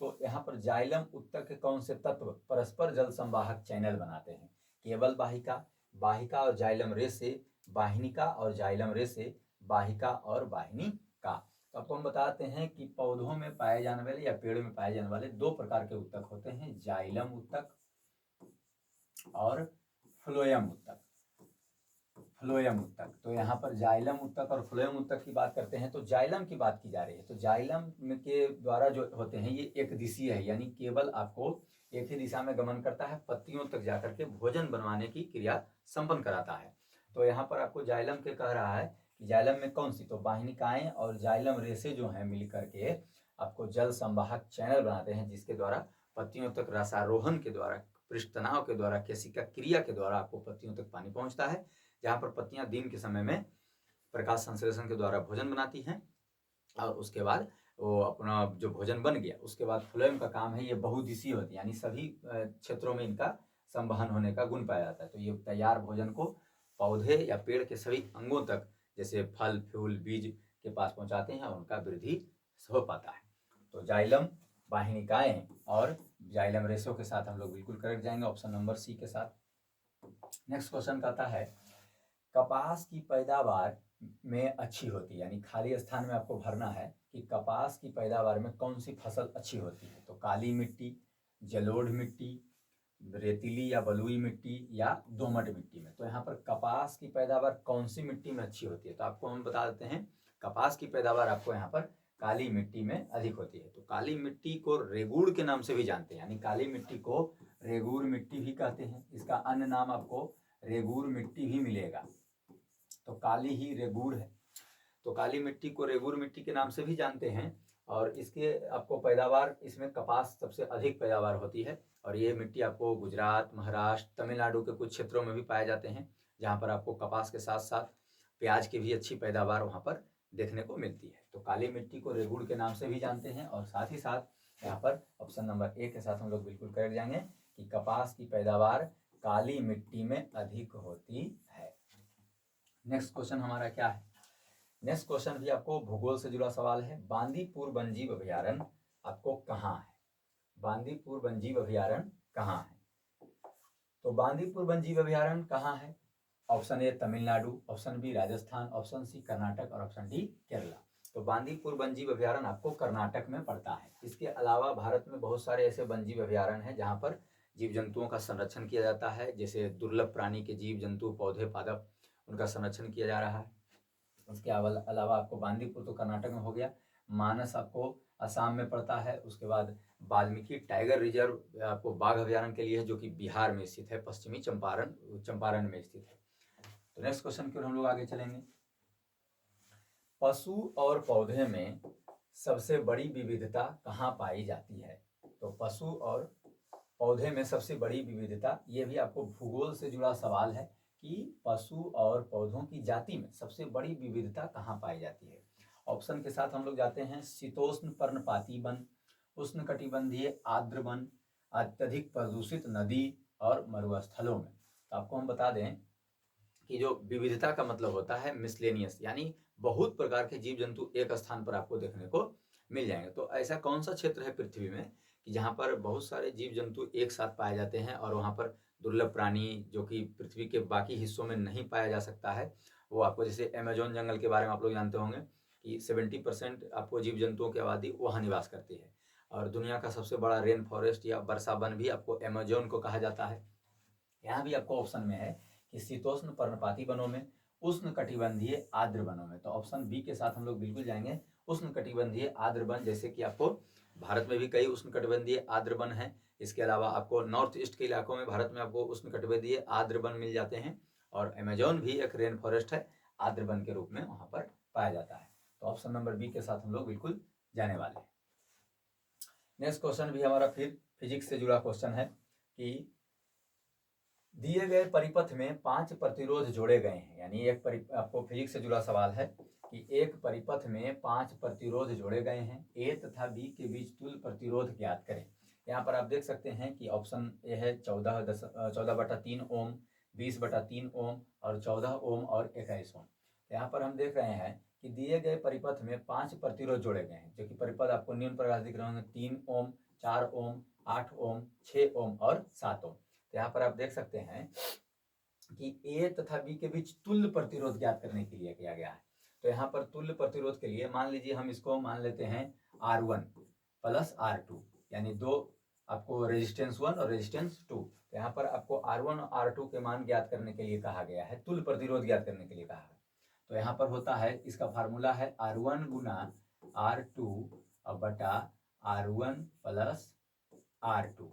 तो यहाँ पर जाइलम उत्तक के कौन से तत्व परस्पर जल संवाहक चैनल बनाते हैं? केवल वाहिका, वाहिका और जाइलम रे से वाहिनिका, और जाइलम रे से वाहिका और वाहिनिका। तो आपको हम बताते हैं कि पौधों में पाए जाने वाले या पेड़ में पाए जाने वाले दो प्रकार के उत्तक होते हैं, जाइलम उत्तक और फ्लोएम उत्तक। फ्लोएम उत्तक, तो यहाँ पर जाइलम उत्तक और फ्लोएम उत्तक की बात करते हैं तो जाइलम की बात की जा रही है। तो जाइलम के द्वारा जो होते हैं ये एक दिशीय है, यानी केवल आपको एक ही दिशा में गमन करता है, पत्तियों तक जाकर के भोजन बनवाने की क्रिया संपन्न कराता है। तो यहाँ पर आपको जाइलम के कह रहा है कि जाइलम में कौन सी? तो वाहिनिकाएं और जाइलम रेशे जो हैं मिल करके आपको जल संवाहक चैनल बनाते हैं, जिसके द्वारा पत्तियों तक रसारोहण के द्वारा, पृष्ठ तनाव के द्वारा, केशिका क्रिया के द्वारा आपको पत्तियों तक पानी पहुंचता है, जहाँ पर पत्तियां दिन के समय में प्रकाश संश्लेषण के द्वारा भोजन बनाती हैं, और उसके बाद वो अपना जो भोजन बन गया उसके बाद फ्लोएम का काम है, ये बहुदिशीय होती है, यानी सभी क्षेत्रों में इनका संवहन होने का गुण पाया जाता है। तो ये तैयार भोजन को पौधे या पेड़ के सभी अंगों तक, जैसे फल, फूल, बीज के पास पहुंचाते हैं और उनका वृद्धि हो पाता है। तो जाइलम, वाहिनिकाएं और जाइलम रेशों के साथ हम लोग बिल्कुल करेक्ट जाएंगे, ऑप्शन नंबर सी के साथ। नेक्स्ट क्वेश्चन कहता है कपास की पैदावार में अच्छी होती है, यानी खाली स्थान में आपको भरना है कि कपास की पैदावार में कौन सी फसल अच्छी होती है? तो काली मिट्टी, जलोढ़ मिट्टी, रेतीली या बलुई मिट्टी, या दोमट मिट्टी में। तो यहाँ पर कपास की पैदावार कौन सी मिट्टी में अच्छी होती है? तो आपको हम बता देते हैं कपास की पैदावार आपको यहाँ पर काली मिट्टी में अधिक होती है। तो काली मिट्टी को रेगुड़ के नाम से भी जानते हैं, यानी काली मिट्टी को रेगुड़ मिट्टी भी कहते हैं, इसका अन्य नाम आपको रेगुड़ मिट्टी भी मिलेगा। तो काली ही रेगुड़ है, तो काली मिट्टी को रेगुड़ मिट्टी के नाम से भी जानते हैं, और इसके आपको पैदावार, इसमें कपास सबसे अधिक पैदावार होती है, और ये मिट्टी आपको गुजरात, महाराष्ट्र, तमिलनाडु के कुछ क्षेत्रों में भी पाए जाते हैं, जहाँ पर आपको कपास के साथ साथ प्याज की भी अच्छी पैदावार वहाँ पर देखने को मिलती है। तो काली मिट्टी को रेगुड़ के नाम से भी जानते हैं, और साथ ही साथ यहाँ पर ऑप्शन नंबर ए के साथ हम लोग बिल्कुल करेक्ट जाएंगे कि कपास की पैदावार काली मिट्टी में अधिक होती है। नेक्स्ट क्वेश्चन हमारा क्या है? नेक्स्ट क्वेश्चन भी आपको भूगोल से जुड़ा सवाल है। बांदीपुर वन्यजीव अभयारण्य आपको कहाँ है? बांदीपुर वन्यजीव अभयारण्य कहाँ है? तो बांदीपुर वन्यजीव अभयारण्य कहाँ है? Option A Tamil Nadu, option B Rajasthan, option C Karnataka, और ऑप्शन डी केरला। तो बांदीपुर वन्यजीव अभयारण्य आपको कर्नाटक में पड़ता है। इसके अलावा भारत में बहुत सारे ऐसे वन्यजीव अभयारण्य हैं जहाँ पर जीव जंतुओं का संरक्षण किया जाता है, जैसे दुर्लभ प्राणी के जीव जंतु, पौधे, पादप, उनका संरक्षण किया जा रहा है। उसके अलावा आपको बांदीपुर तो कर्नाटक में हो गया, मानस आपको असम में पड़ता है, उसके बाद वाल्मीकि टाइगर रिजर्व आपको बाघ अभयारण्य के लिए है, जो कि बिहार में स्थित है, पश्चिमी चंपारण में स्थित है। तो नेक्स्ट क्वेश्चन की ओर हम लोग आगे चलेंगे। पशु और पौधे में सबसे बड़ी विविधता कहाँ पाई जाती है? तो पशु और पौधे में सबसे बड़ी विविधता, ये भी आपको भूगोल से जुड़ा सवाल है कि पशु और पौधों की जाति में सबसे बड़ी विविधता कहाँ पाई जाती है? ऑप्शन के साथ हम लोग जाते हैं शीतोष्ण पर्णपाती वन, उष्णकटिबंधीय आर्द्र वन, अत्यधिक प्रदूषित नदी, और मरुस्थलों में। तो आपको हम बता दें कि जो विविधता का मतलब होता है मिसलेनियस, यानी बहुत प्रकार के जीव जंतु एक स्थान पर आपको देखने को मिल जाएंगे। तो ऐसा कौन सा क्षेत्र है पृथ्वी में कि जहाँ पर बहुत सारे जीव जंतु एक साथ पाए जाते हैं, और वहाँ पर दुर्लभ प्राणी जो कि पृथ्वी के बाकी हिस्सों में नहीं पाया जा सकता है, वो आपको, जैसे अमेजोन जंगल के बारे में आप लोग जानते होंगे कि 70% आपको जीव जंतुओं की आबादी वहाँ निवास करती है, और दुनिया का सबसे बड़ा रेन फॉरेस्ट या वर्षा वन भी आपको अमेजोन को कहा जाता है। यहाँ भी आपको ऑप्शन में है कि शीतोष्ण पर्णपाती वनों में, उष्ण कटिबंधीय आर्द्र वनों में। तो ऑप्शन बी के साथ हम लोग बिल्कुल जाएंगे, उष्ण कटिबंधीय आर्द्र वन। जैसे कि आपको भारत में भी कई उष्ण कटिबंधीय आर्द्र वन हैं, इसके अलावा आपको नॉर्थ ईस्ट के इलाकों में भारत में आपको उष्ण कटिबंधीय आर्द्र वन मिल जाते हैं, और अमेजोन भी एक रेन फॉरेस्ट है, आर्द्र वन के रूप में वहाँ पर पाया जाता है। तो ऑप्शन नंबर बी के साथ हम लोग बिल्कुल जाने वाले हैं। नेक्स्ट क्वेश्चन भी हमारा फिर फिजिक्स से जुड़ा क्वेश्चन है कि दिए गए परिपथ में 5 प्रतिरोध जोड़े गए हैं। यानी आपको फिजिक्स से जुड़ा सवाल है कि एक परिपथ में 5 प्रतिरोध जोड़े गए हैं, ए तथा बी के बीच तुल्य प्रतिरोध ज्ञात करें। यहाँ पर आप देख सकते हैं कि ऑप्शन ए है 14/3 ओम, 20/3 ओम और 14 ओम और 21 ओम। यहाँ पर हम देख रहे हैं कि दिए गए परिपथ में 5 प्रतिरोध जोड़े गए हैं, जो कि परिपथ आपको निम्न प्रकार दिख रहे होंगे 3 ओम, 4 ओम, 8 ओम, 6 ओम और 7 ओम। तो यहाँ पर आप देख सकते हैं कि ए तथा बी के बीच तुल्य प्रतिरोध ज्ञात करने के लिए किया गया है। तो यहाँ पर तुल्य प्रतिरोध के लिए मान लीजिए हम इसको मान लेते हैं R1 प्लस R2, यानी दो आपको रेजिस्टेंस 1 और रेजिस्टेंस 2। तो यहाँ पर आपको R1 और R2 के मान ज्ञात करने के लिए कहा गया है, तुल्य प्रतिरोध ज्ञात करने के लिए कहा है। तो यहाँ पर होता है, इसका फार्मूला है R1 गुना R2 बटा R1 प्लस R2।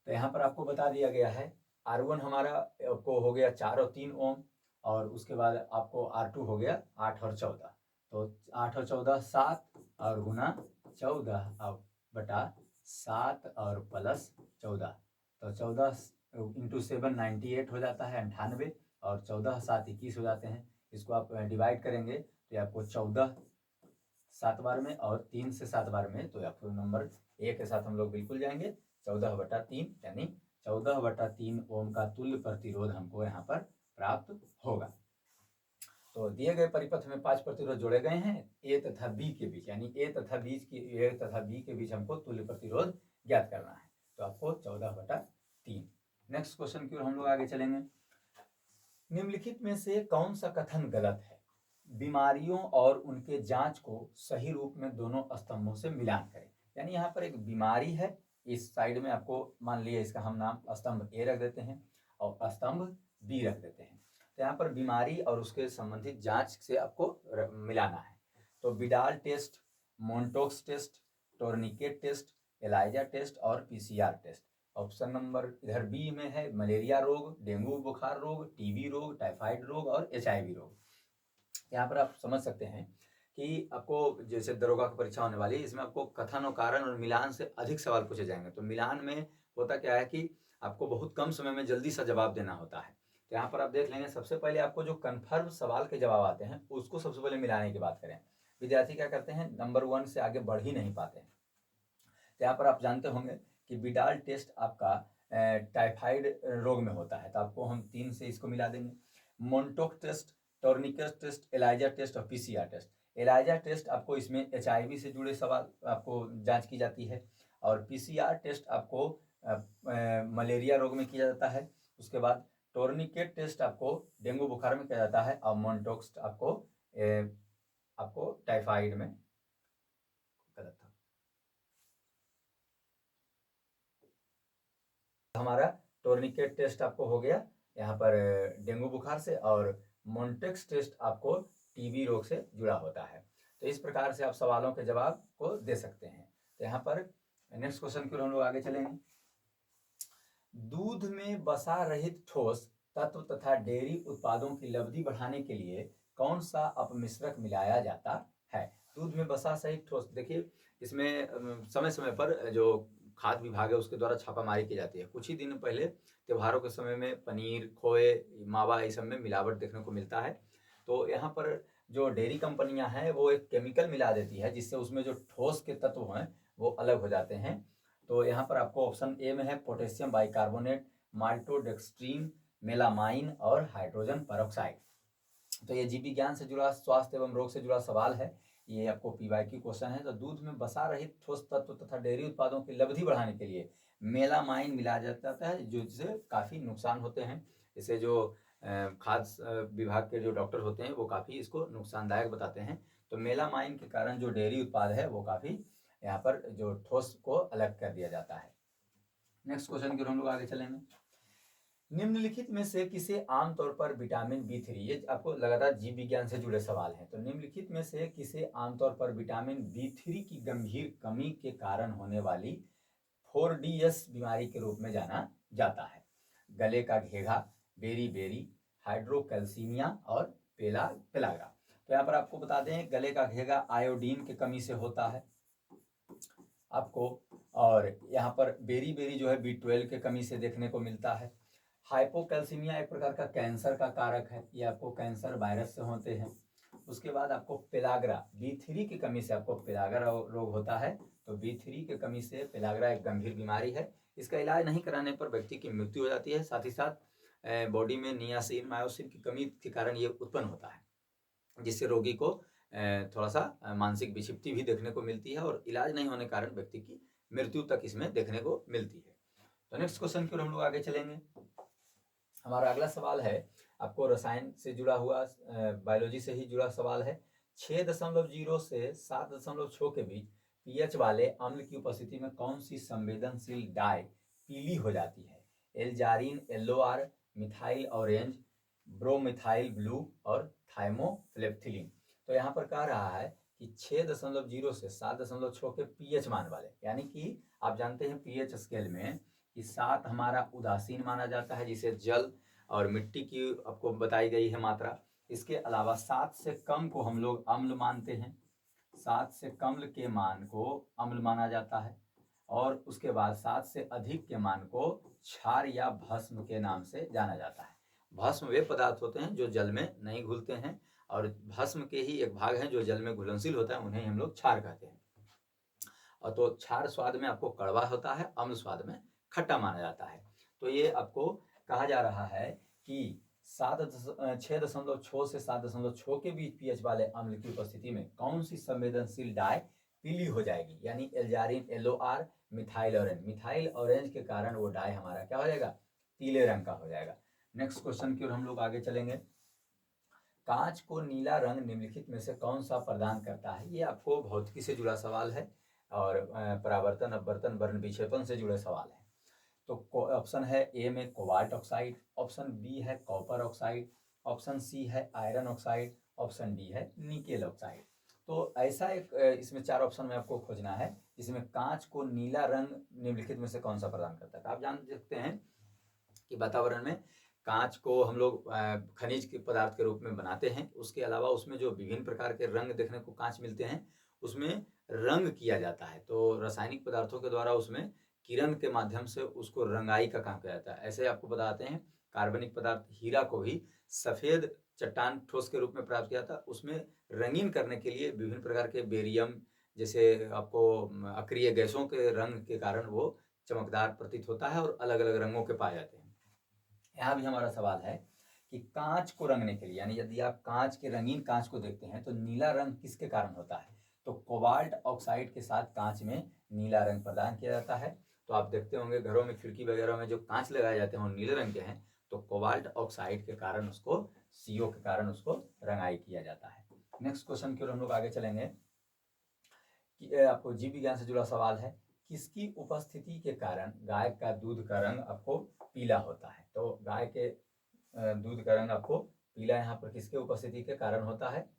तो यहाँ पर आपको बता दिया गया है R1 हमारा आपको हो गया 4 और 3 ओम, और उसके बाद आपको R2 हो गया 8 और 14। तो 8 और 14 7 और गुना 14 अब बटा 7 और प्लस 14। तो 14 इंटू 7 98 हो जाता है 98, और 14 7 21 हो जाते हैं। इसको आप डिवाइड करेंगे तो आपको 14 7 बार में और 3 से 7 बार में, तो आपको नंबर ए के साथ हम लोग बिल्कुल जाएंगे 14/3, यानी 14/3 ओम का तुल्य प्रतिरोध हमको यहाँ पर प्राप्त होगा। तो दिए गए परिपथ में 5 प्रतिरोध जोड़े गए हैं ए तथा बी के बीच, यानी ए तथा बी के बीच हमको तुल्य प्रतिरोध ज्ञात करना है। तो आपको 14/3। नेक्स्ट क्वेश्चन की ओर हम लोग आगे चलेंगे। निम्नलिखित में से कौन सा कथन गलत है? बीमारियों और उनके जांच को सही रूप में दोनों स्तंभों से मिलान करें। यानी यहाँ पर एक बीमारी है, इस साइड में आपको मान लिया इसका हम नाम स्तंभ ए रख देते हैं और स्तंभ बी रख देते हैं। तो यहाँ पर बीमारी और उसके संबंधित जांच से आपको मिलाना है। तो Widal test, Mantoux test, tourniquet test, ELISA test और पीसीआर टेस्ट। ऑप्शन नंबर इधर बी में है मलेरिया रोग, डेंगू बुखार रोग, टीबी रोग, टाइफाइड रोग और HIV रोग। यहाँ पर आप समझ सकते हैं कि आपको जैसे दरोगा की परीक्षा होने वाली है, इसमें आपको कथन और कारण और मिलान से अधिक सवाल पूछे जाएंगे। तो मिलान में होता क्या है कि आपको बहुत कम समय में जल्दी सा जवाब देना होता है। तो यहाँ पर आप देख लेंगे, सबसे पहले आपको जो कन्फर्म सवाल के जवाब आते हैं उसको सबसे पहले मिलाने की बात करें। विद्यार्थी क्या करते हैं, नंबर 1 से आगे बढ़ ही नहीं पाते हैं। तो यहाँ पर आप जानते होंगे कि बिडाल टेस्ट आपका टाइफाइड रोग में होता है, तो आपको हम 3 से इसको मिला देंगे। मोन्टोक test, tourniquet test, ELISA test और पीसीआर टेस्ट। एलाइजा टेस्ट आपको इसमें HIV से जुड़े सवाल आपको जांच की जाती है, और पीसीआर टेस्ट आपको मलेरिया रोग में किया जाता है। उसके बाद टोर्निकेट टेस्ट आपको डेंगू बुखार में किया जाता है, और मोन्टोक्स आपको टाइफाइड में। गलत था हमारा, टोर्निकेट टेस्ट आपको हो गया यहाँ पर डेंगू बुखार से, और मोन्टेक्स टेस्ट आपको टीबी रोग से जुड़ा होता है। तो इस प्रकार से आप सवालों के जवाब को दे सकते हैं। तो यहाँ पर नेक्स्ट क्वेश्चन की ओर हम लोग आगे चलेंगे। दूध में वसा रहित ठोस तत्व तथा डेयरी उत्पादों की लब्धि बढ़ाने के लिए कौन सा अपमिश्रक मिलाया जाता है? दूध में वसा सहित ठोस, देखिए इसमें समय समय पर जो खाद्य विभाग है उसके द्वारा छापामारी की जाती है। कुछ ही दिन पहले त्योहारों के समय में पनीर, खोए, मावा इस सब में मिलावट देखने को मिलता है। तो यहाँ पर जो डेयरी कंपनियां हैं वो एक केमिकल मिला देती है, जिससे उसमें जो ठोस के तत्व हैं वो अलग हो जाते हैं। तो यहाँ पर आपको ऑप्शन ए में है पोटेशियम बाइकार्बोनेट, माल्टोडेक्सट्रीन, मेलामाइन और हाइड्रोजन परऑक्साइड। तो ये जीव विज्ञान से जुड़ा, स्वास्थ्य एवं रोग से जुड़ा सवाल है, ये आपको PYQ क्वेश्चन है। तो दूध में वसा रहित ठोस तत्व तथा डेयरी उत्पादों की लब्धि बढ़ाने के लिए मेलामाइन मिलाया जाता है, जो जिससे काफ़ी नुकसान होते हैं। इसे जो खाद्य विभाग के जो डॉक्टर होते हैं वो काफ़ी इसको नुकसानदायक बताते हैं। तो मेलामाइन के कारण जो डेयरी उत्पाद है वो काफ़ी यहाँ पर जो ठोस को अलग कर दिया जाता है। नेक्स्ट क्वेश्चन की ओर हम लोग आगे चलेंगे। निम्नलिखित में से किसे आमतौर पर विटामिन B3, ये आपको लगातार जीव विज्ञान से जुड़े सवाल हैं। तो निम्नलिखित में से किसे आमतौर पर विटामिन B3 की गंभीर कमी के कारण होने वाली 4DS बीमारी के रूप में जाना जाता है? गले का घेघा, बेरी बेरी, हाइड्रोकैल्सीमिया और पेलाग्रा। तो यहाँ पर आपको बता दें, गले का घेघा आयोडीन की कमी से होता है। आपको और यहाँ पर बेरी बेरी जो है B12 के कमी से देखने को मिलता है। हाइपोकैल्सीमिया एक प्रकार का कैंसर का कारक है, ये आपको कैंसर वायरस से होते हैं। उसके बाद आपको पेलाग्रा B3 की कमी से आपको पेलाग्रा रोग होता है। तो B3 की कमी से पेलाग्रा एक गंभीर बीमारी है, इसका इलाज नहीं कराने पर व्यक्ति की मृत्यु हो जाती है। साथ ही साथ बॉडी में नियासिन मायोसिन की कमी के कारण ये उत्पन्न होता है, जिससे रोगी को थोड़ा सा मानसिक विक्षिप्ति भी देखने को मिलती है और इलाज नहीं होने के कारण व्यक्ति की मृत्यु तक इसमें देखने को मिलती है। तो नेक्स्ट क्वेश्चन की ओर हम लोग आगे चलेंगे। हमारा अगला सवाल है आपको रसायन से जुड़ा हुआ, बायोलॉजी से ही जुड़ा सवाल है। 6.0 से 7.6 के बीच पीएच वाले अम्ल की उपस्थिति में कौन सी संवेदनशील डाई पीली हो जाती है? एल्जारिन LOR, मिथाइल ऑरेंज, ब्रोमिथाइल ब्लू और थाइमोफ्लेक्थिलीन। तो यहाँ पर कह रहा है कि 6.0 से 7.6 के पीएच मान वाले, यानी कि आप जानते हैं पीएच स्केल में कि 7 हमारा उदासीन माना जाता है, जिसे जल और मिट्टी की आपको बताई गई है मात्रा। इसके अलावा 7 से कम को हम लोग अम्ल मानते हैं, 7 से कम के मान को अम्ल माना जाता है। और उसके बाद 7 से अधिक के मान को क्षार या भस्म के नाम से जाना जाता है। भस्म वे पदार्थ होते हैं जो जल में नहीं घुलते हैं, और भस्म के ही एक भाग है जो जल में घुलनशील होता है, उन्हें हम लोग क्षार कहते हैं। और तो क्षार स्वाद में आपको कड़वा होता है, अम्ल स्वाद में खट्टा माना जाता है। तो ये आपको कहा जा रहा है कि 6.6 से 7.6 के बीच पीएच वाले अम्ल की उपस्थिति में कौन सी संवेदनशील डाई पीली हो जाएगी? यानी एल्जारिन LOR, methyl orange. Methyl orange के कारण वो डाई हमारा क्या हो जाएगा? पीले रंग का हो जाएगा। नेक्स्ट क्वेश्चन की ओर हम लोग आगे चलेंगे। कांच को नीला रंग निम्नलिखित में से कौन सा प्रदान करता है? ये आपको भौतिकी से जुड़ा सवाल है और परावर्तन, अपवर्तन, वर्ण विक्षेपण से जुड़े सवाल है। तो ऑप्शन है ए में कोबाल्ट ऑक्साइड, ऑप्शन बी है कॉपर ऑक्साइड, ऑप्शन सी है आयरन ऑक्साइड, ऑप्शन डी है निकेल ऑक्साइड। तो ऐसा एक इसमें 4 ऑप्शन में आपको खोजना है जिसमें कांच को नीला रंग निम्नलिखित में से कौन सा प्रदान करता है। तो आप जान सकते हैं कि वातावरण में कांच को हम लोग खनिज के पदार्थ के रूप में बनाते हैं। उसके अलावा उसमें जो विभिन्न प्रकार के रंग देखने को कांच मिलते हैं, उसमें रंग किया जाता है। तो रासायनिक पदार्थों के द्वारा उसमें किरण के माध्यम से उसको रंगाई का काम किया जाता है। ऐसे आपको बताते हैं कार्बनिक पदार्थ हीरा को भी सफेद चट्टान ठोस के रूप में प्राप्त किया था, उसमें रंगीन करने के लिए विभिन्न प्रकार के बेरियम जैसे आपको अक्रिय गैसों के रंग के कारण वो चमकदार प्रतीत होता है और अलग अलग रंगों के पाए जाते हैं। यहाँ भी हमारा सवाल है कि कांच को रंगने के लिए, यानी यदि आप कांच के रंगीन कांच को देखते हैं तो नीला रंग किसके कारण होता है? तो कोबाल्ट ऑक्साइड के साथ कांच में नीला रंग प्रदान किया जाता है। तो आप देखते होंगे घरों में खिड़की वगैरह में जो कांच लगाए जाते हैं वो नीले रंग के हैं, तो कोबाल्ट ऑक्साइड के कारण उसको, CO के कारण उसको रंगाई किया जाता है। नेक्स्ट क्वेश्चन की ओर हम लोग आगे चलेंगे कि आपको जीव विज्ञान से जुड़ा सवाल है। किसकी उपस्थिति के कारण गाय का दूध का रंग आपको पीला होता है? तो गाय के दूध का रंग आपको पीला यहाँ पर किसके उपस्थिति के कारण होता है?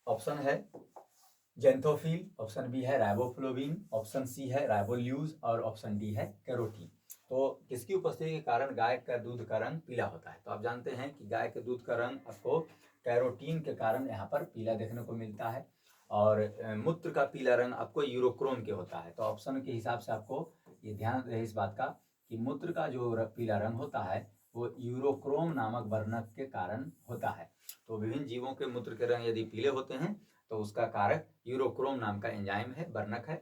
ऑप्शन है जेंथोफिल, ऑप्शन बी है राइबोफ्लोविन, ऑप्शन सी है राइबोल्यूज और ऑप्शन डी है कैरोटीन। तो किसकी उपस्थिति के कारण गाय का दूध का रंग पीला होता है? तो आप जानते हैं कि गाय के दूध का रंग आपको कैरोटीन के कारण यहाँ पर पीला देखने को मिलता है। और मूत्र का पीला रंग आपको यूरोक्रोम के होता है। तो ऑप्शन के हिसाब से आपको ये ध्यान रहे इस बात का कि मूत्र का जो पीला रंग होता है वो यूरोक्रोम नामक वर्णक के कारण होता है। तो विभिन्न जीवों के मूत्र के रंग यदि पीले होते हैं तो उसका कारक यूरोक्रोम नाम का एंजाइम है, वर्णक है।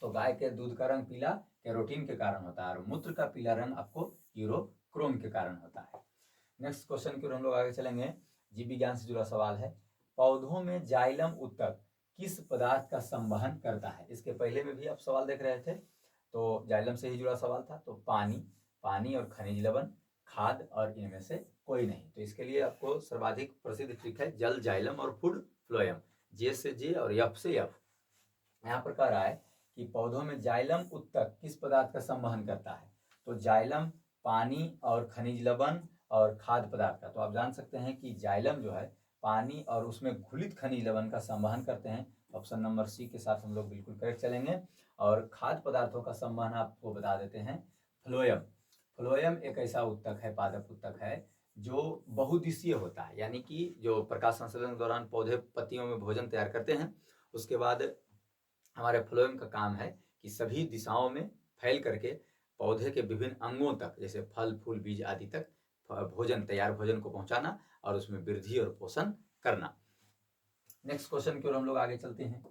तो गाय के दूध का रंग पीला कैरोटीन के कारण होता है और मूत्र का पीला रंग आपको यूरोक्रोम के कारण होता है। नेक्स्ट क्वेश्चन की ओर हम लोग आगे चलेंगे। जीव विज्ञान से जुड़ा सवाल है। पौधों में जाइलम उत्तक किस पदार्थ का संवहन करता है? इसके पहले में भी आप सवाल देख रहे थे, तो जाइलम से ही जुड़ा सवाल था। तो पानी और खनिज लवण, खाद और इनमें से कोई नहीं। तो इसके लिए आपको सर्वाधिक प्रसिद्ध ट्रिक है जल, जाइलम और फूड फ्लोएम, J से J और F से F। यहाँ पर कह रहा है कि पौधों में जाइलम उत्तक किस पदार्थ का संवहन करता है? तो जाइलम पानी और खनिज लवण और खाद्य पदार्थ का। तो आप जान सकते हैं कि जाइलम जो है पानी और उसमें घुलित खनिज लवण का संवहन करते हैं। ऑप्शन नंबर सी के साथ हम लोग बिल्कुल करेक्ट चलेंगे। और खाद्य पदार्थों का संवहन आपको बता देते हैं फ्लोएम। फ्लोएम एक ऐसा उत्तक है, पादप उत्तक है जो बहुदिशीय होता है, यानी कि जो प्रकाश संश्लेषण के दौरान पौधे पत्तियों में भोजन तैयार करते हैं, उसके बाद हमारे फ्लोएम का काम है कि सभी दिशाओं में फैल करके पौधे के विभिन्न अंगों तक, जैसे फल फूल बीज आदि तक भोजन, तैयार भोजन को पहुंचाना और उसमें वृद्धि और पोषण करना। नेक्स्ट क्वेश्चन की ओर हम लोग आगे चलते हैं।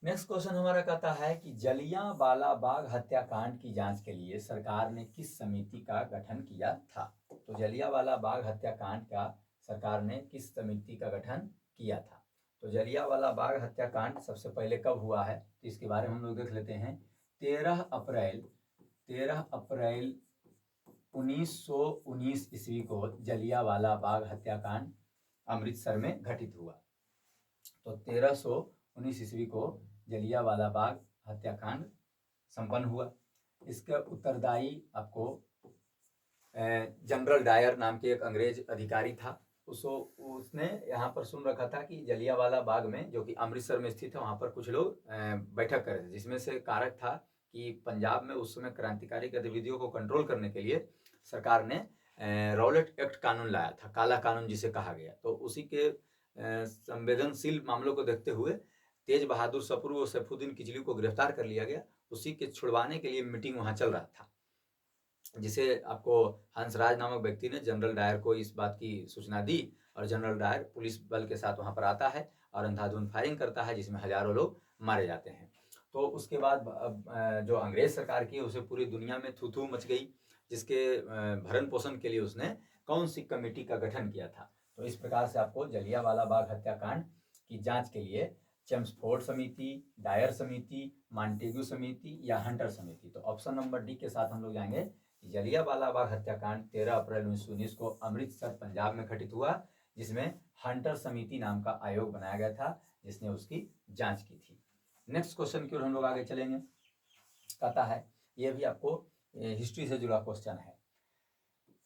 नेक्स्ट क्वेश्चन हमारा कहता है कि जलियांवाला बाग हत्याकांड की जांच के लिए सरकार ने किस समिति का गठन किया था? तो जलियांवाला बाग हत्याकांड का सरकार ने किस समिति का गठन किया था? तो जलियांवाला बाग हत्याकांड सबसे पहले कब हुआ है, तो इसके बारे में हम लोग देख लेते हैं। 13 अप्रैल 1919 ईस्वी को जलियांवाला बाग हत्याकांड अमृतसर में घटित हुआ। तो 1319 ईस्वी को जलियांवाला बाग हत्याकांड संपन्न हुआ। इसका उत्तरदायी आपको जनरल डायर नाम के एक अंग्रेज अधिकारी था। उसने यहाँ पर सुन रखा था कि जलियांवाला बाग में, जो कि अमृतसर में स्थित है, वहाँ पर कुछ लोग बैठक कर रहे थे, जिसमें से कारक था कि पंजाब में उस समय क्रांतिकारी गतिविधियों को कंट्रोल करने के लिए सरकार ने रॉलेट एक्ट कानून लाया था, काला कानून जिसे कहा गया। तो उसी के संवेदनशील मामलों को देखते हुए तेज बहादुर सप्रू और सैफुद्दीन किचलू को गिरफ्तार कर लिया गया। उसी के छुड़वाने के लिए मीटिंग वहां चल रहा था, जिसे आपको हंसराज नामक व्यक्ति ने जनरल डायर को इस बात की सूचना दी और जनरल डायर पुलिस बल के साथ वहां पर आता है और अंधाधुंध फायरिंग करता है, जिसमें हजारों लोग मारे जाते हैं। तो उसके बाद जो अंग्रेज सरकार की, उसे पूरी दुनिया में थू थू मच गई, जिसके भरण पोषण के लिए उसने कौन सी कमेटी का गठन किया था? तो इस प्रकार से आपको जलियांवाला बाग हत्याकांड की जांच के लिए चेम्सफोर्ड समिति, डायर समिति, मॉन्टेग्यू समिति या हंटर समिति। तो ऑप्शन नंबर डी के साथ हम लोग जाएंगे। जलियांवाला बाग हत्याकांड 13 अप्रैल 1919 को अमृतसर पंजाब में घटित हुआ, जिसमें हंटर समिति नाम का आयोग बनाया गया था, जिसने उसकी जांच की थी। नेक्स्ट क्वेश्चन की ओर हम लोग आगे चलेंगे। कहता है, यह भी आपको हिस्ट्री से जुड़ा क्वेश्चन है।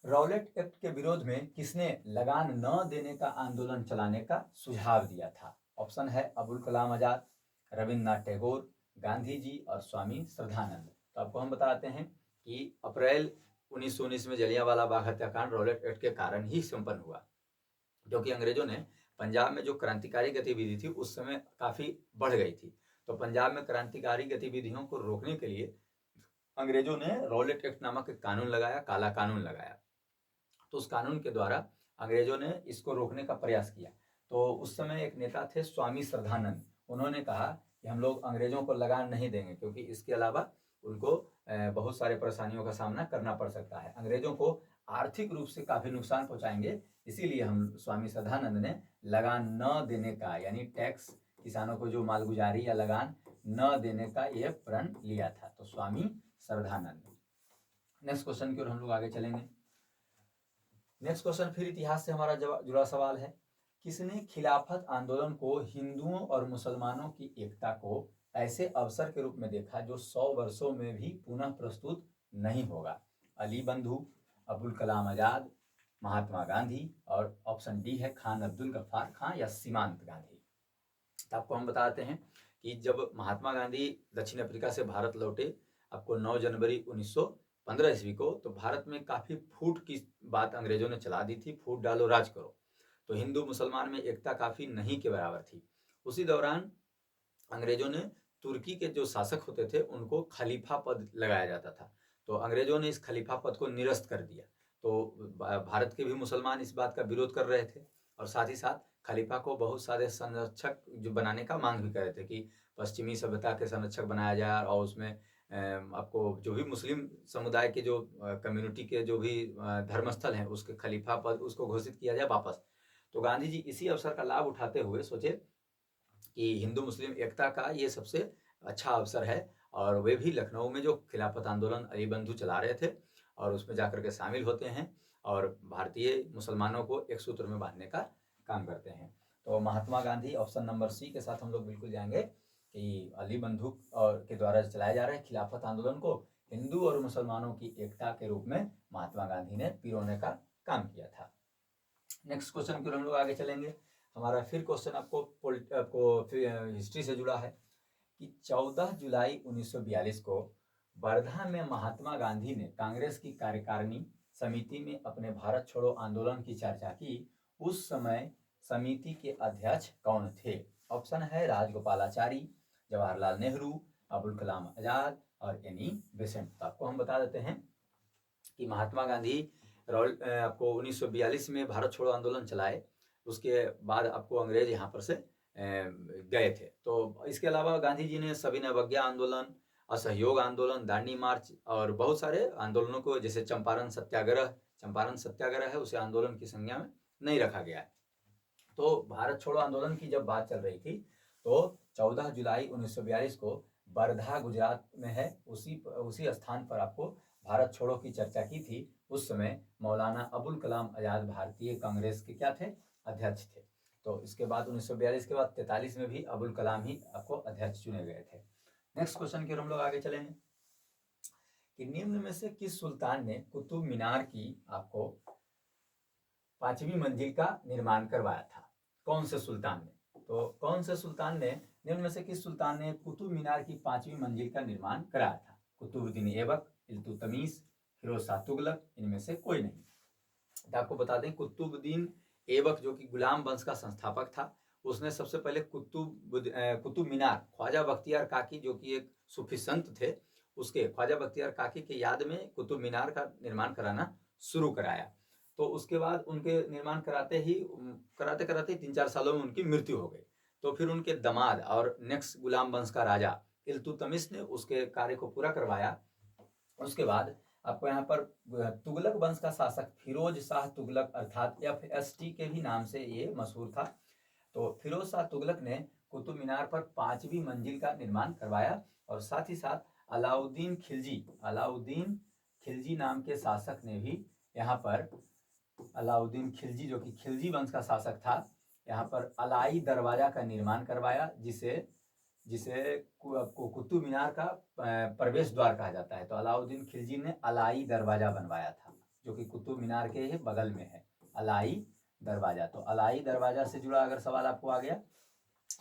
रॉलेट एक्ट के विरोध में किसने लगान न देने का आंदोलन चलाने का सुझाव दिया था? ऑप्शन है अबुल कलाम आजाद, रविन्द्रनाथ टैगोर, गांधी जी और स्वामी श्रद्धानंद। तो आपको हम बताते हैं कि अप्रैल 1919 में जलियांवाला बाग हत्याकांड रॉलेट एक्ट के कारण ही संपन्न हुआ, क्योंकि अंग्रेजों ने पंजाब में जो क्रांतिकारी गतिविधि थी उस समय काफी बढ़ गई थी। तो पंजाब में क्रांतिकारी गतिविधियों को रोकने के लिए अंग्रेजों ने रॉलेट एक्ट नामक एक कानून लगाया, काला कानून लगाया। तो उस कानून के द्वारा अंग्रेजों ने इसको रोकने का प्रयास किया। तो उस समय एक नेता थे स्वामी श्रद्धानंद, उन्होंने कहा कि हम लोग अंग्रेजों को लगान नहीं देंगे, क्योंकि इसके अलावा उनको बहुत सारे परेशानियों का सामना करना पड़ सकता है, अंग्रेजों को आर्थिक रूप से काफी नुकसान पहुंचाएंगे, इसीलिए हम स्वामी श्रद्धानंद ने लगान न देने का, यानी टैक्स, किसानों को जो मालगुजारी या लगान न देने का यह प्रण लिया था। तो स्वामी श्रद्धानंद। नेक्स्ट क्वेश्चन की ओर हम लोग आगे चलेंगे। नेक्स्ट क्वेश्चन फिर इतिहास से हमारा जुड़ा सवाल है। किसने खिलाफत आंदोलन को हिंदुओं और मुसलमानों की एकता को ऐसे अवसर के रूप में देखा जो 100 वर्षों में भी पुनः प्रस्तुत नहीं होगा? अली बंधु, अबुल कलाम आजाद, महात्मा गांधी और ऑप्शन डी है खान अब्दुल गफ्फार खां या सीमांत गांधी। तो आपको हम बताते हैं कि जब महात्मा गांधी दक्षिण अफ्रीका से भारत लौटे, आपको 9 जनवरी 1915 ईस्वी को, तो भारत में काफी फूट की बात अंग्रेजों ने चला दी थी, फूट डालो राज करो। तो हिंदू मुसलमान में एकता काफी नहीं के बराबर थी। उसी दौरान अंग्रेजों ने तुर्की के जो शासक होते थे उनको खलीफा पद लगाया जाता था, तो अंग्रेजों ने इस खलीफा पद को निरस्त कर दिया। तो भारत के भी मुसलमान इस बात का विरोध कर रहे थे और साथ ही साथ खलीफा को बहुत सारे संरक्षक जो बनाने का मांग भी कर रहे थे कि पश्चिमी सभ्यता के संरक्षक बनाया जाए और उसमें आपको जो भी मुस्लिम समुदाय के जो कम्युनिटी के जो भी धर्मस्थल हैं उसके खलीफा पद उसको घोषित किया जाए वापस। तो गांधी जी इसी अवसर का लाभ उठाते हुए सोचे कि हिंदू मुस्लिम एकता का ये सबसे अच्छा अवसर है, और वे भी लखनऊ में जो खिलाफत आंदोलन अली बंधु चला रहे थे और उसमें जाकर के शामिल होते हैं और भारतीय मुसलमानों को एक सूत्र में बांधने का काम करते हैं। तो Mahatma Gandhi option number C के साथ हम लोग बिल्कुल जाएंगे कि अली बंधु और के द्वारा चलाए जा रहे खिलाफत आंदोलन को हिंदू और मुसलमानों की एकता के रूप में महात्मा गांधी ने पिरोने का काम किया था। नेक्स्ट क्वेश्चन की ओर हम लोग आगे चलेंगे। हमारा फिर क्वेश्चन आपको हिस्ट्री से जुड़ा है कि 14 जुलाई 1942 को वर्धा में महात्मा गांधी ने कांग्रेस की कार्यकारिणी समिति में अपने भारत छोड़ो आंदोलन की चर्चा की। उस समय समिति के अध्यक्ष कौन थे? ऑप्शन है राजगोपालाचारी, जवाहरलाल नेहरू, अबुल कलाम आजाद और एनी बेसेंट। तो आपको हम बता देते हैं कि महात्मा गांधी आपको 1942 में भारत छोड़ो आंदोलन चलाए, उसके बाद आपको अंग्रेज यहाँ पर से गए थे। तो इसके अलावा गांधी जी ने सविनय अवज्ञा आंदोलन, असहयोग आंदोलन, दांडी मार्च और बहुत सारे आंदोलनों को, जैसे चंपारण सत्याग्रह है, उसे आंदोलन की संज्ञा में नहीं रखा गया है। तो भारत छोड़ो आंदोलन की जब बात चल रही थी तो 14 जुलाई 1942 को वर्धा गुजरात में है, उसी स्थान पर आपको भारत छोड़ो की चर्चा की थी। उस समय मौलाना अबुल कलाम आजाद भारतीय कांग्रेस के क्या थे, अध्यक्ष थे। तो इसके बाद 1942 के बाद 43 में भी अबुल कलाम ही आपको अध्यक्ष चुने गए थे। नेक्स्ट क्वेश्चन की ओर हम लोग आगे चलेंगे कि निम्न में से किस सुल्तान ने कुतुब मीनार की आपको 5वीं मंजिल का निर्माण करवाया था? कौन से सुल्तान ने? तो कौन से सुल्तान ने, निम्न में से किस सुल्तान ने कुतुब मीनार की 5वीं मंजिल का निर्माण कराया था? कुतुबुद्दीन ऐबक, इल्तुतमिश, फिरोज शाह तुगलक, इनमें से कोई नहीं। तो आपको बता दें, कुतुबुद्दीन ऐबक जो कि गुलाम वंश का संस्थापक था, उसने सबसे पहले कुतुब मीनार ख्वाजा बख्तियार काकी जो कि एक सूफी संत थे, उसके ख्वाजा बख्तियार काकी के याद में कुतुब मीनार का निर्माण कराना शुरू कराया। तो उसके बाद उनके निर्माण कराते कराते 3-4 सालों में उनकी मृत्यु हो गई। तो फिर उनके दामाद और नेक्स्ट गुलाम वंश का राजा इल्तुतमिश ने उसके कार्य को पूरा करवाया। उसके बाद आपको यहाँ पर तुगलक वंश का शासक फिरोज शाह तुगलक अर्थात FST के भी नाम से ये मशहूर था। तो फिरोज शाह तुगलक ने कुतुब मीनार पर 5वीं मंजिल का निर्माण करवाया और साथ ही साथ अलाउद्दीन खिलजी नाम के शासक ने भी यहाँ पर, अलाउद्दीन खिलजी जो कि खिलजी वंश का शासक था, यहाँ पर अलाई दरवाजा का निर्माण करवाया, जिसे कुतुब मीनार का प्रवेश द्वार कहा जाता है। तो अलाउद्दीन खिलजी ने अलाई दरवाजा बनवाया था जो कि कुतुब मीनार के ही बगल में है, अलाई दरवाजा। तो अलाई दरवाजा से जुड़ा अगर सवाल आपको आ गया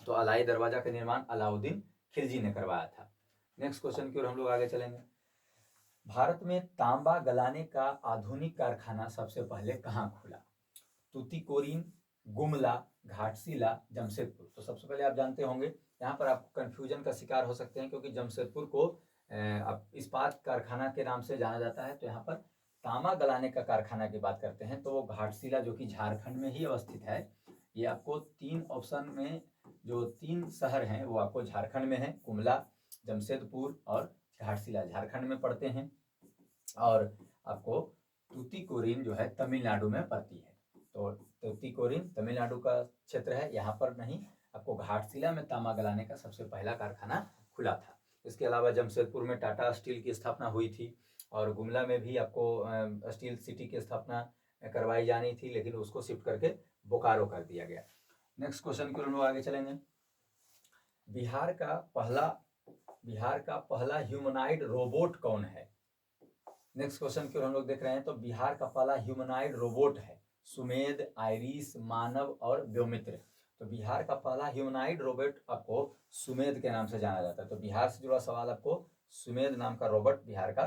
तो अलाई दरवाजा का निर्माण अलाउद्दीन खिलजी ने करवाया था। नेक्स्ट क्वेश्चन की ओर हम लोग आगे चलेंगे। भारत में तांबा गलाने का आधुनिक कारखाना सबसे पहले कहाँ खुला? तूतीकोरिन, गुमला, घाटशिला, जमशेदपुर। तो सबसे पहले आप जानते होंगे, यहाँ पर आप कंफ्यूजन का शिकार हो सकते हैं क्योंकि जमशेदपुर को इस्पात कारखाना के नाम से जाना जाता है। तो यहाँ पर तांबा गलाने का कारखाना की बात करते हैं तो वो घाटशिला जो कि झारखंड में ही अवस्थित है। ये आपको 3 ऑप्शन में जो 3 शहर हैं वो आपको झारखंड में है, गुमला, जमशेदपुर और घाटशिला झारखंड में पड़ते हैं। और आपको तूतीकोरिन जो है तमिलनाडु में पड़ती है। तो तूतीकोरिन तमिलनाडु का क्षेत्र है, यहाँ पर नहीं। आपको घाटशिला में तांबा गलाने का सबसे पहला कारखाना खुला था। इसके अलावा जमशेदपुर में टाटा स्टील की स्थापना हुई थी और गुमला में भी आपको स्टील सिटी की स्थापना करवाई जानी थी, लेकिन उसको शिफ्ट करके बोकारो कर दिया गया। नेक्स्ट क्वेश्चन की ओर हम लोग आगे चलेंगे। बिहार का पहला ह्यूमनॉइड रोबोट कौन है? नेक्स्ट क्वेश्चन की ओर हम लोग देख रहे हैं। तो बिहार का पहला ह्यूमनॉइड रोबोट है सुमेध, आइरिस, मानव और व्योमित्र। तो बिहार का पहला ह्यूमनॉइड रोबोट आपको सुमेध के नाम से जाना जाता है। तो बिहार से जुड़ा सवाल आपको, सुमेध नाम का रोबोट बिहार का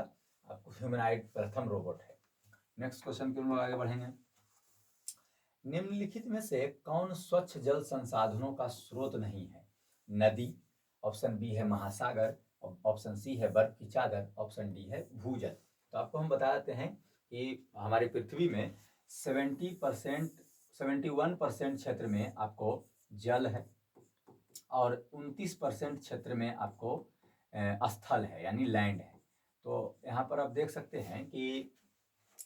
आपको ह्यूमनॉइड प्रथम रोबोट है। नेक्स्ट क्वेश्चन की ओर हम लोग आगे बढ़ेंगे। निम्नलिखित में से कौन स्वच्छ जल संसाधनों का स्रोत नहीं है? नदी, ऑप्शन बी है महासागर, ऑप्शन सी है बर्फ की चादर, ऑप्शन डी है भूजल। तो आपको हम बता देते हैं कि हमारी पृथ्वी में 71% क्षेत्र में आपको जल है और 29% क्षेत्र में आपको स्थल है यानी लैंड है। तो यहाँ पर आप देख सकते हैं कि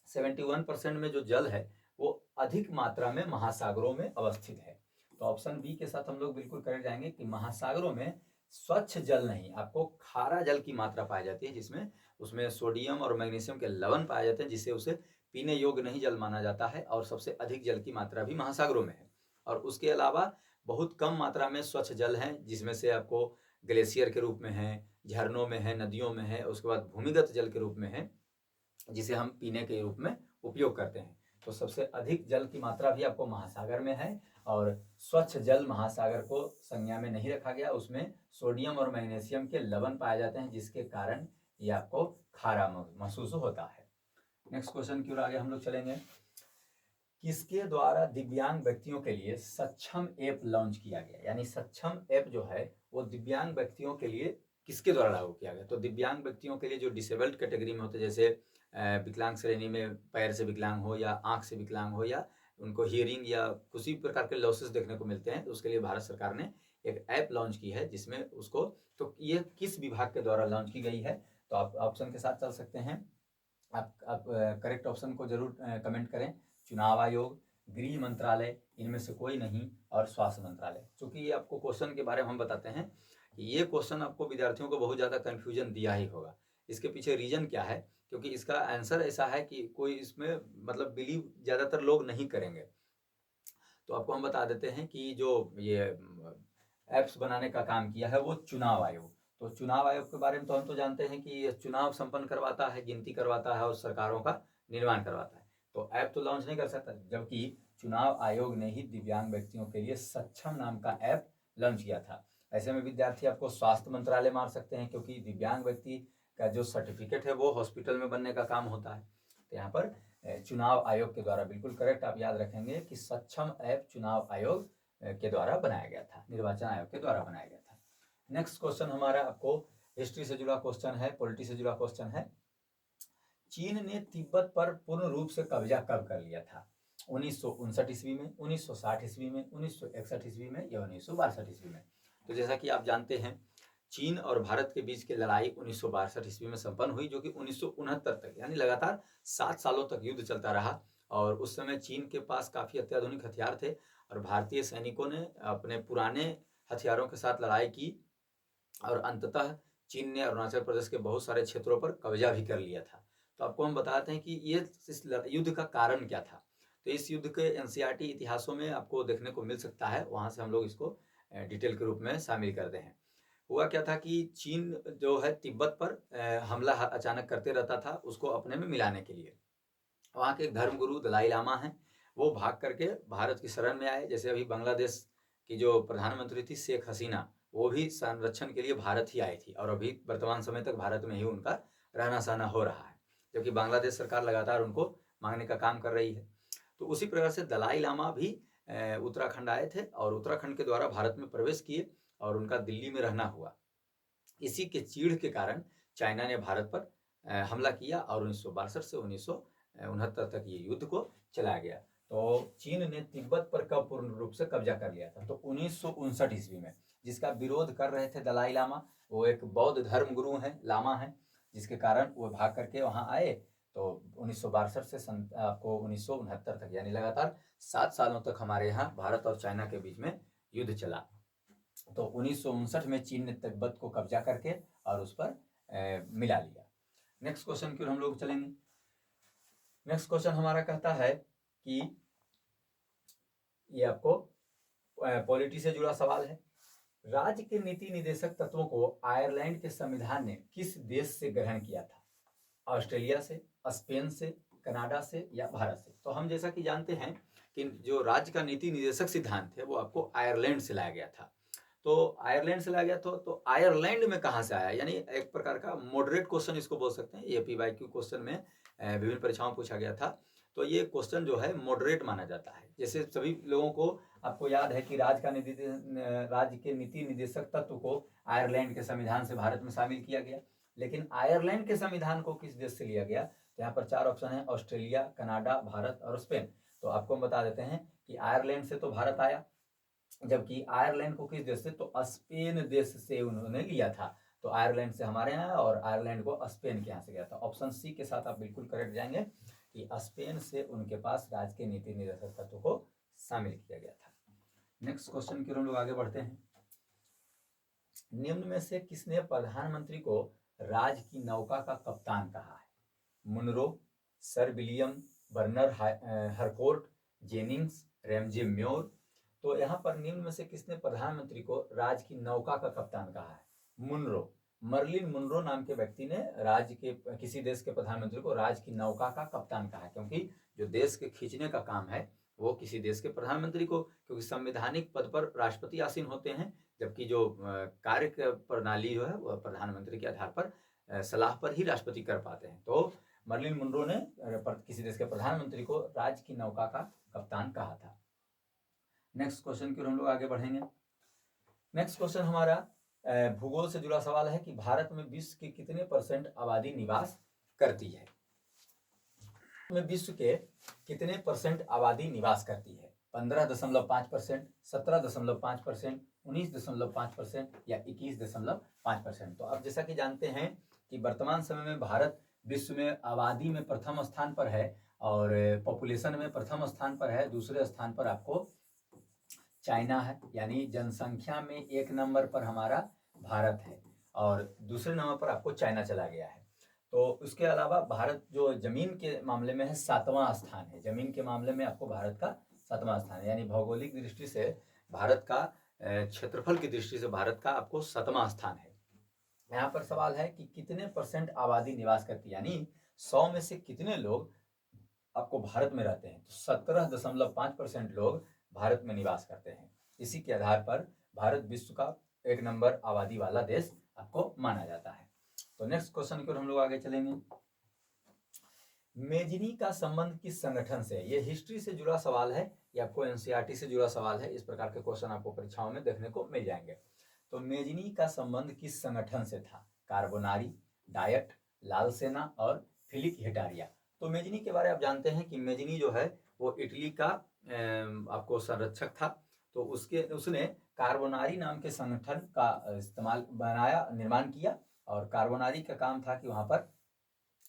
71% में जो जल है वो अधिक मात्रा में महासागरों में अवस्थित है। तो ऑप्शन बी के साथ हम लोग बिल्कुल कर जाएंगे कि महासागरों में स्वच्छ जल नहीं, आपको खारा जल की मात्रा पाई जाती है, जिसमें उसमें सोडियम और मैग्नीशियम के लवण पाए जाते हैं, जिससे उसे पीने योग्य नहीं जल माना जाता है। और सबसे अधिक जल की मात्रा भी महासागरों में है। और उसके अलावा बहुत कम मात्रा में स्वच्छ जल है, जिसमें से आपको ग्लेशियर के रूप में है, झरनों में है, नदियों में है, उसके बाद भूमिगत जल के रूप में है, जिसे हम पीने के रूप में उपयोग करते हैं। तो सबसे अधिक जल की मात्रा भी आपको महासागर में है और स्वच्छ जल महासागर को संज्ञा में नहीं रखा गया, उसमें सोडियम और मैग्नीशियम के लवण पाए जाते हैं, जिसके कारण ये आपको खारा महसूस होता है। नेक्स्ट क्वेश्चन की ओर आगे हम लोग चलेंगे। किसके द्वारा दिव्यांग व्यक्तियों के लिए सक्षम ऐप लॉन्च किया गया? यानी सक्षम ऐप जो है वो दिव्यांग व्यक्तियों के लिए किसके द्वारा लागू किया गया? तो दिव्यांग व्यक्तियों के लिए जो डिसेबल्ड कैटेगरी में होते हैं, जैसे विकलांग श्रेणी में पैर से विकलांग हो या आंख से विकलांग हो या उनको हियरिंग या किसी प्रकार के लॉसेस देखने को मिलते हैं, तो उसके लिए भारत सरकार ने एक ऐप लॉन्च की है जिसमें उसको, तो ये किस विभाग के द्वारा लॉन्च की गई है? तो आप ऑप्शन के साथ चल सकते हैं। आप करेक्ट ऑप्शन को जरूर कमेंट करें। चुनाव आयोग, गृह मंत्रालय, इनमें से कोई नहीं, और स्वास्थ्य मंत्रालय। चूंकि ये आपको क्वेश्चन के बारे में हम बताते हैं कि ये क्वेश्चन आपको विद्यार्थियों को बहुत ज़्यादा कन्फ्यूजन दिया ही होगा। इसके पीछे रीजन क्या है? क्योंकि इसका आंसर ऐसा है कि कोई इसमें मतलब बिलीव ज़्यादातर लोग नहीं करेंगे। तो आपको हम बता देते हैं कि जो ये ऐप्स बनाने का काम किया है वो चुनाव आयोग। तो चुनाव आयोग के बारे में तो हम तो जानते हैं कि ये चुनाव संपन्न करवाता है, गिनती करवाता है और सरकारों का निर्माण करवाता है। तो ऐप तो लॉन्च नहीं कर सकता, जबकि चुनाव आयोग ने ही दिव्यांग व्यक्तियों के लिए सक्षम नाम का ऐप लॉन्च किया था। ऐसे में विद्यार्थी आपको स्वास्थ्य मंत्रालय मार सकते हैं, क्योंकि दिव्यांग व्यक्ति का जो सर्टिफिकेट है वो हॉस्पिटल में बनने का काम होता है। तो यहाँ पर चुनाव आयोग के द्वारा, बिल्कुल करेक्ट आप याद रखेंगे कि सक्षम ऐप चुनाव आयोग के द्वारा बनाया गया था, निर्वाचन आयोग के द्वारा बनाया गया था। नेक्स्ट क्वेश्चन हमारा आपको हिस्ट्री से जुड़ा क्वेश्चन है, पॉलिटी से जुड़ा क्वेश्चन है। चीन ने तिब्बत पर पूर्ण रूप से कब्जा कब कर लिया था? 1959 ईस्वी में, 1960 ईस्वी में, 1961 ईस्वी में या 1962 ईस्वी में? तो जैसा कि आप जानते हैं, चीन और भारत के बीच की लड़ाई 1962 ईस्वी में संपन्न हुई, जो कि 1969 तक यानी लगातार 7 सालों तक युद्ध चलता रहा। और उस समय चीन के पास काफ़ी अत्याधुनिक हथियार थे और भारतीय सैनिकों ने अपने पुराने हथियारों के साथ लड़ाई की और अंततः चीन ने अरुणाचल प्रदेश के बहुत सारे क्षेत्रों पर कब्जा भी कर लिया था। तो आपको हम बताते हैं कि ये इस युद्ध का कारण क्या था। तो इस युद्ध के एनसीईआरटी इतिहासों में आपको देखने को मिल सकता है, वहाँ से हम लोग इसको डिटेल के रूप में शामिल करते हैं। हुआ क्या था कि चीन जो है तिब्बत पर हमला अचानक करते रहता था, उसको अपने में मिलाने के लिए। वहाँ के एक धर्मगुरु दलाई लामा हैं, वो भाग करके भारत की शरण में आए। जैसे अभी बांग्लादेश की जो प्रधानमंत्री थी शेख हसीना, वो भी संरक्षण के लिए भारत ही आई थी और अभी वर्तमान समय तक भारत में ही उनका रहना सहना हो रहा है, जबकि बांग्लादेश सरकार लगातार उनको मांगने का काम कर रही है। तो उसी प्रकार से दलाई लामा भी उत्तराखंड आए थे और उत्तराखंड के द्वारा भारत में प्रवेश किए और उनका दिल्ली में रहना हुआ। इसी के चीड़ के कारण चाइना ने भारत पर हमला किया और 1962 से 1969 तक ये युद्ध को चलाया गया। तो चीन ने तिब्बत पर कब पूर्ण रूप से कब्जा कर लिया था? तो 1959 ईस्वी में, जिसका विरोध कर रहे थे दलाई लामा। वो एक बौद्ध धर्म गुरु हैं, लामा हैं, जिसके कारण वो भाग करके वहाँ आए। तो 1962 से आपको 1969 तक यानी लगातार 7 सालों तक हमारे यहाँ भारत और चाइना के बीच में युद्ध चला। तो 1959 में चीन ने तिब्बत को कब्जा करके और उस पर मिला लिया। नेक्स्ट क्वेश्चन की ओर हम लोग चलेंगे। नेक्स्ट क्वेश्चन हमारा कहता है कि ये आपको पॉलिटी से जुड़ा सवाल है। राज्य के नीति निदेशक तत्वों को आयरलैंड के संविधान ने किस देश से ग्रहण किया था? ऑस्ट्रेलिया से, स्पेन से, कनाडा से या भारत से? तो हम जैसा कि जानते हैं कि जो राज्य का नीति निदेशक सिद्धांत है वो आपको आयरलैंड से लाया गया था। तो आयरलैंड से लाया गया तो आयरलैंड में कहाँ से आया? यानी एक प्रकार का मॉडरेट क्वेश्चन इसको बोल सकते हैं। ये पीवाईक्यू क्वेश्चन में विभिन्न परीक्षाओं में पूछा गया था। तो ये क्वेश्चन जो है मॉडरेट माना जाता है। जैसे सभी लोगों को आपको याद है कि राज्य के नीति निदेशक तत्व को आयरलैंड के संविधान से भारत में शामिल किया गया। लेकिन आयरलैंड के संविधान को किस देश से लिया गया? तो यहाँ पर 4 ऑप्शन है, ऑस्ट्रेलिया, कनाडा, भारत और स्पेन। तो आपको हम बता देते हैं कि आयरलैंड से तो भारत आया, जबकि आयरलैंड को किस देश से? तो स्पेन देश से उन्होंने लिया था। तो आयरलैंड से हमारे यहाँ और आयरलैंड को स्पेन के यहाँ से गया था। ऑप्शन सी के साथ आप बिल्कुल करेक्ट जाएंगे कि स्पेन से उनके पास राज्य के नीति निदेशक तत्व को शामिल किया गया था। नेक्स्ट क्वेश्चन की ओर हम लोग आगे बढ़ते हैं। निम्न में से किसने प्रधानमंत्री को राज्य की नौका का कप्तान कहा है? Munro, sir William Burner Harcourt, Jennings, Ramsay Muir? तो यहाँ पर निम्न में से किसने प्रधानमंत्री को राज्य की नौका का कप्तान कहा है? मुनरो, मर्लिन मुनरो नाम के व्यक्ति ने राज्य के किसी देश के प्रधानमंत्री को राज्य की नौका का कप्तान कहा है, क्योंकि जो देश के खींचने का काम है वो किसी देश के प्रधानमंत्री को, क्योंकि संवैधानिक पद पर राष्ट्रपति आसीन होते हैं, जबकि जो कार्य प्रणाली जो है वह प्रधानमंत्री के आधार पर सलाह पर ही राष्ट्रपति कर पाते हैं। तो मर्लिन मुनरो ने किसी देश के प्रधानमंत्री को राज्य की नौका का कप्तान कहा था। नेक्स्ट क्वेश्चन की ओर हम लोग आगे बढ़ेंगे। नेक्स्ट क्वेश्चन हमारा भूगोल से जुड़ा सवाल है कि भारत में विश्व के कितने % आबादी निवास करती है। में विश्व के कितने % आबादी निवास करती है? 15.5%, 17.5%, 19.5% या 21.5%। तो अब जैसा कि जानते हैं कि वर्तमान समय में भारत विश्व में आबादी में प्रथम स्थान पर है और पॉपुलेशन में प्रथम स्थान पर है। दूसरे स्थान पर आपको चाइना है, यानी जनसंख्या में 1 नंबर पर हमारा भारत है और दूसरे नंबर पर आपको चाइना चला गया है। तो उसके अलावा भारत जो जमीन के मामले में है 7वां स्थान है। जमीन के मामले में आपको भारत का 7वां स्थान है, यानी भौगोलिक दृष्टि से भारत का क्षेत्रफल की दृष्टि से भारत का आपको 7वां स्थान है। यहाँ पर सवाल है कि कितने % आबादी निवास करती है, यानी 100 में से कितने लोग आपको भारत में रहते हैं। तो 17.5% लोग भारत में निवास करते हैं। इसी के आधार पर भारत विश्व का 1 नंबर आबादी वाला देश आपको माना जाता है। तो नेक्स्ट क्वेश्चन की ओर हम लोग आगे चलेंगे। मेजनी का संबंध किस संगठन से? ये हिस्ट्री से जुड़ा सवाल है, ये आपको एनसीईआरटी से जुड़ा सवाल है। इस प्रकार के क्वेश्चन आपको परीक्षाओं में देखने को मिल जाएंगे। तो मेजनी का संबंध किस संगठन से था? कार्बोनारी, डायट, लाल सेना और फिलिप हिटारिया। तो मेजनी के बारे में आप जानते हैं कि मेजनी जो है वो इटली का आपको संरक्षक था। तो उसने कार्बोनारी नाम के संगठन का इस्तेमाल निर्माण किया और कार्बोनारी का काम था कि वहां पर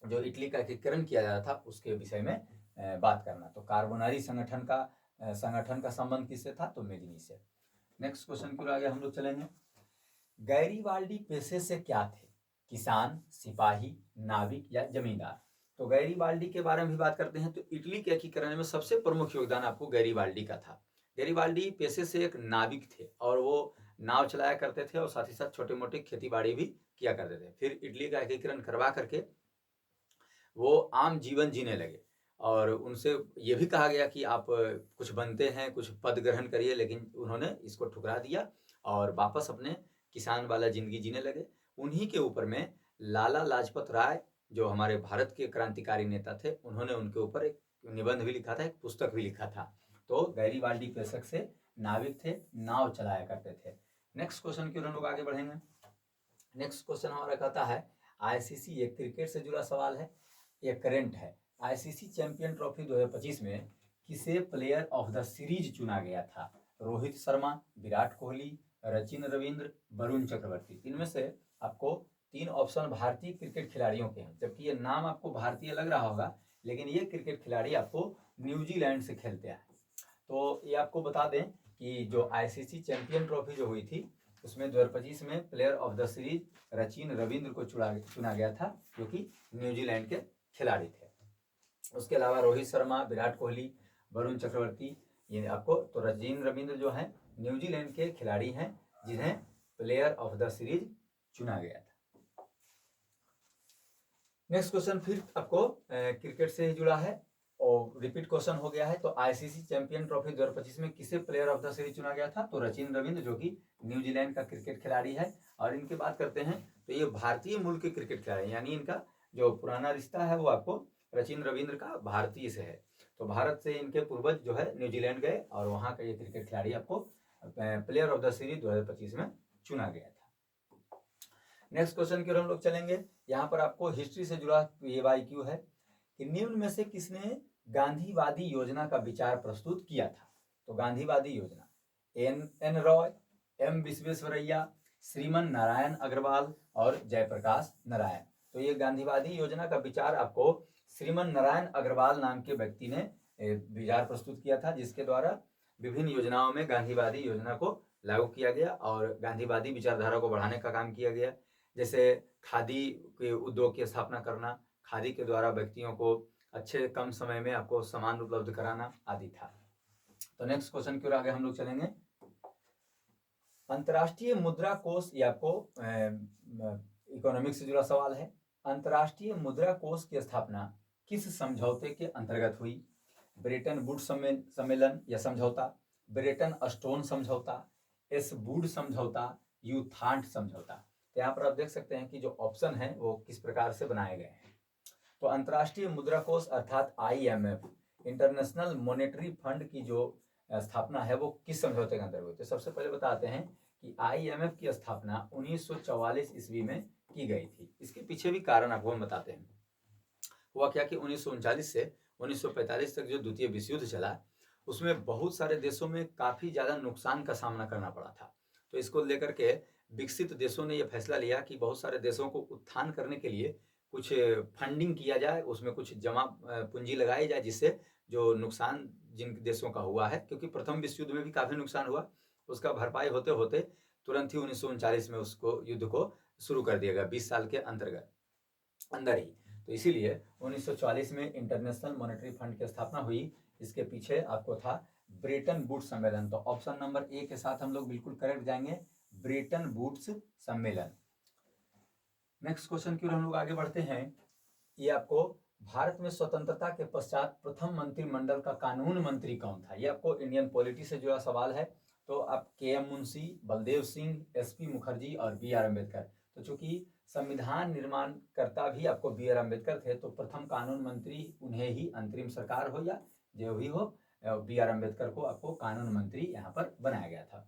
जो इटली का एकीकरण किया जा रहा था उसके विषय में बात करना। तो कार्बोनारी संगठन का संबंध किससे था? तो मेजनी से। नेक्स्ट क्वेश्चन की ओर आगे हम लोग चलेंगे। गैरीबाल्डी पेशे से क्या थे? किसान, सिपाही, नाविक या जमींदार? तो गैरीबाल्डी के बारे में भी बात करते हैं। तो इटली के एकीकरण में सबसे प्रमुख योगदान आपको गैरीबाल्डी का था। गैरीबाल्डी पेशे से एक नाविक थे और वो नाव चलाया करते थे और साथ ही साथ छोटे मोटे खेती बाड़ी भी किया करते थे। फिर इटली का एकीकरण करवा करके वो आम जीवन जीने लगे और उनसे ये भी कहा गया कि आप कुछ बनते हैं, कुछ पद ग्रहण करिए, लेकिन उन्होंने इसको ठुकरा दिया और वापस अपने किसान वाला जिंदगी जीने लगे। उन्हीं के ऊपर में लाला लाजपत राय जो हमारे भारत के क्रांतिकारी नेता थे, उन्होंने उनके ऊपर एक निबंध भी लिखा था, एक पुस्तक भी लिखा था। तो गैरीबाल्डी पेशक से नाविक थे, नाव चलाया करते थे। नेक्स्ट क्वेश्चन की ओर हम लोग आगे बढ़ेंगे। नेक्स्ट क्वेश्चन हमारा कहता है आईसीसी, ये क्रिकेट से जुड़ा सवाल है, ये करंट है। आईसीसी चैंपियन ट्रॉफी 2025 में किसे प्लेयर ऑफ द सीरीज चुना गया था? रोहित शर्मा, विराट कोहली, सचिन रविंद्र, वरुण चक्रवर्ती। इनमें से आपको 3 ऑप्शन भारतीय क्रिकेट खिलाड़ियों के हैं, जबकि ये नाम आपको भारतीय लग रहा होगा, लेकिन ये क्रिकेट खिलाड़ी आपको न्यूजीलैंड से खेलते हैं। तो ये आपको बता दें कि जो आईसीसी चैंपियन ट्रॉफी जो हुई थी उसमें 2025 में player of the series Sachin Ravindra को चुना गया था, जो कि न्यूजीलैंड के खिलाड़ी थे। उसके अलावा रोहित शर्मा, विराट कोहली, वरुण चक्रवर्ती, ये आपको, तो सचिन रविंद्र जो है न्यूजीलैंड के खिलाड़ी हैं जिन्हें प्लेयर ऑफ द सीरीज चुना गया था। नेक्स्ट क्वेश्चन फिर आपको क्रिकेट से ही जुड़ा है और रिपीट क्वेश्चन हो गया है। तो आईसीसी चैंपियन ट्रॉफी 2025 में किसे प्लेयर ऑफ द सीरीज चुना गया था? तो सचिन रविंद्र, जो कि न्यूजीलैंड का क्रिकेट खिलाड़ी है। और इनकी बात करते हैं तो ये भारतीय मूल के क्रिकेट खिलाड़ी, यानी इनका जो पुराना रिश्ता है वो आपको सचिन रविंद्र का भारतीय से है। तो भारत से इनके पूर्वज जो है न्यूजीलैंड गए और वहां का ये क्रिकेट खिलाड़ी आपको प्लेयर ऑफ द सीरीज 2025 में चुना गया था। नेक्स्ट क्वेश्चन की ओर हम लोग चलेंगे। यहाँ पर आपको हिस्ट्री से जुड़ा AYQ है कि निम्न में से किसने गांधीवादी योजना का विचार प्रस्तुत किया था? तो गांधीवादी योजना एन रॉय, एम विश्वेश्वरैया, श्रीमन नारायण अग्रवाल और जयप्रकाश नारायण। तो ये गांधीवादी योजना का विचार आपको श्रीमन नारायण अग्रवाल नाम के व्यक्ति ने विचार प्रस्तुत किया था, जिसके द्वारा विभिन्न योजनाओं में गांधीवादी योजना को लागू किया गया और गांधीवादी विचारधारा को बढ़ाने का काम किया गया। जैसे खादी के उद्योग की स्थापना करना, खादी के द्वारा व्यक्तियों को अच्छे कम समय में आपको सामान उपलब्ध कराना आदि था। तो नेक्स्ट क्वेश्चन की ओर आगे हम लोग चलेंगे। अंतर्राष्ट्रीय मुद्रा कोष, ये आपको इकोनॉमिक्स से जुड़ा सवाल है। अंतर्राष्ट्रीय मुद्रा कोष की स्थापना किस समझौते के अंतर्गत हुई? ब्रेटन वुड्स सम्मेलन या समझौता, ब्रेटन स्टोन समझौता, एस वुड समझौता, यूथांट समझौता। तो यहाँ पर आप देख सकते हैं कि जो ऑप्शन है वो किस प्रकार से बनाए गए हैं। तो अंतर्राष्ट्रीय मुद्रा कोष अर्थात IMF, इंटरनेशनल मॉनेटरी फंड की जो स्थापना है वो किस समझौते के अंतर्गत हुई? तो सबसे पहले बताते हैं कि IMF की स्थापना 1944 ईस्वी में की गई थी। इसके पीछे भी कारण आपको हम बताते हैं। हुआ क्या कि 1939 से 1945 तक जो द्वितीय विश्व युद्ध चला, उसमें बहुत सारे देशों में काफ़ी ज़्यादा नुकसान का सामना करना पड़ा था। तो इसको लेकर के विकसित देशों ने यह फैसला लिया कि बहुत सारे देशों को उत्थान करने के लिए कुछ फंडिंग किया जाए, उसमें कुछ जमा पूंजी लगाई जाए, जिससे जो नुकसान जिन देशों का हुआ है, क्योंकि प्रथम विश्व युद्ध में भी काफ़ी नुकसान हुआ, उसका भरपाई होते होते तुरंत ही 1939 में उसको युद्ध को शुरू कर दिया गया, 20 साल के अंदर ही। तो इसीलिए 1944 में इंटरनेशनल मॉनेटरी फंड की स्थापना हुई। इसके पीछे आपको था ब्रेटन वुड्स सम्मेलन। तो ऑप्शन नंबर ए के साथ हम लोग बिल्कुल करेक्ट जाएंगे, ब्रेटन वुड्स सम्मेलन। नेक्स्ट क्वेश्चन की ओर हम लोग आगे बढ़ते हैं। ये आपको भारत में स्वतंत्रता के पश्चात प्रथम मंत्रिमंडल का कानून मंत्री कौन था? ये आपको इंडियन पॉलिटी से जुड़ा सवाल है। तो आप KM मुंशी, बलदेव सिंह, SP मुखर्जी और BR अम्बेडकर। तो चूंकि संविधान निर्माणकर्ता भी आपको BR अम्बेडकर थे, तो प्रथम कानून मंत्री उन्हें ही, अंतरिम सरकार हो या जो भी हो, BR अम्बेडकर को आपको कानून मंत्री यहाँ पर बनाया गया था।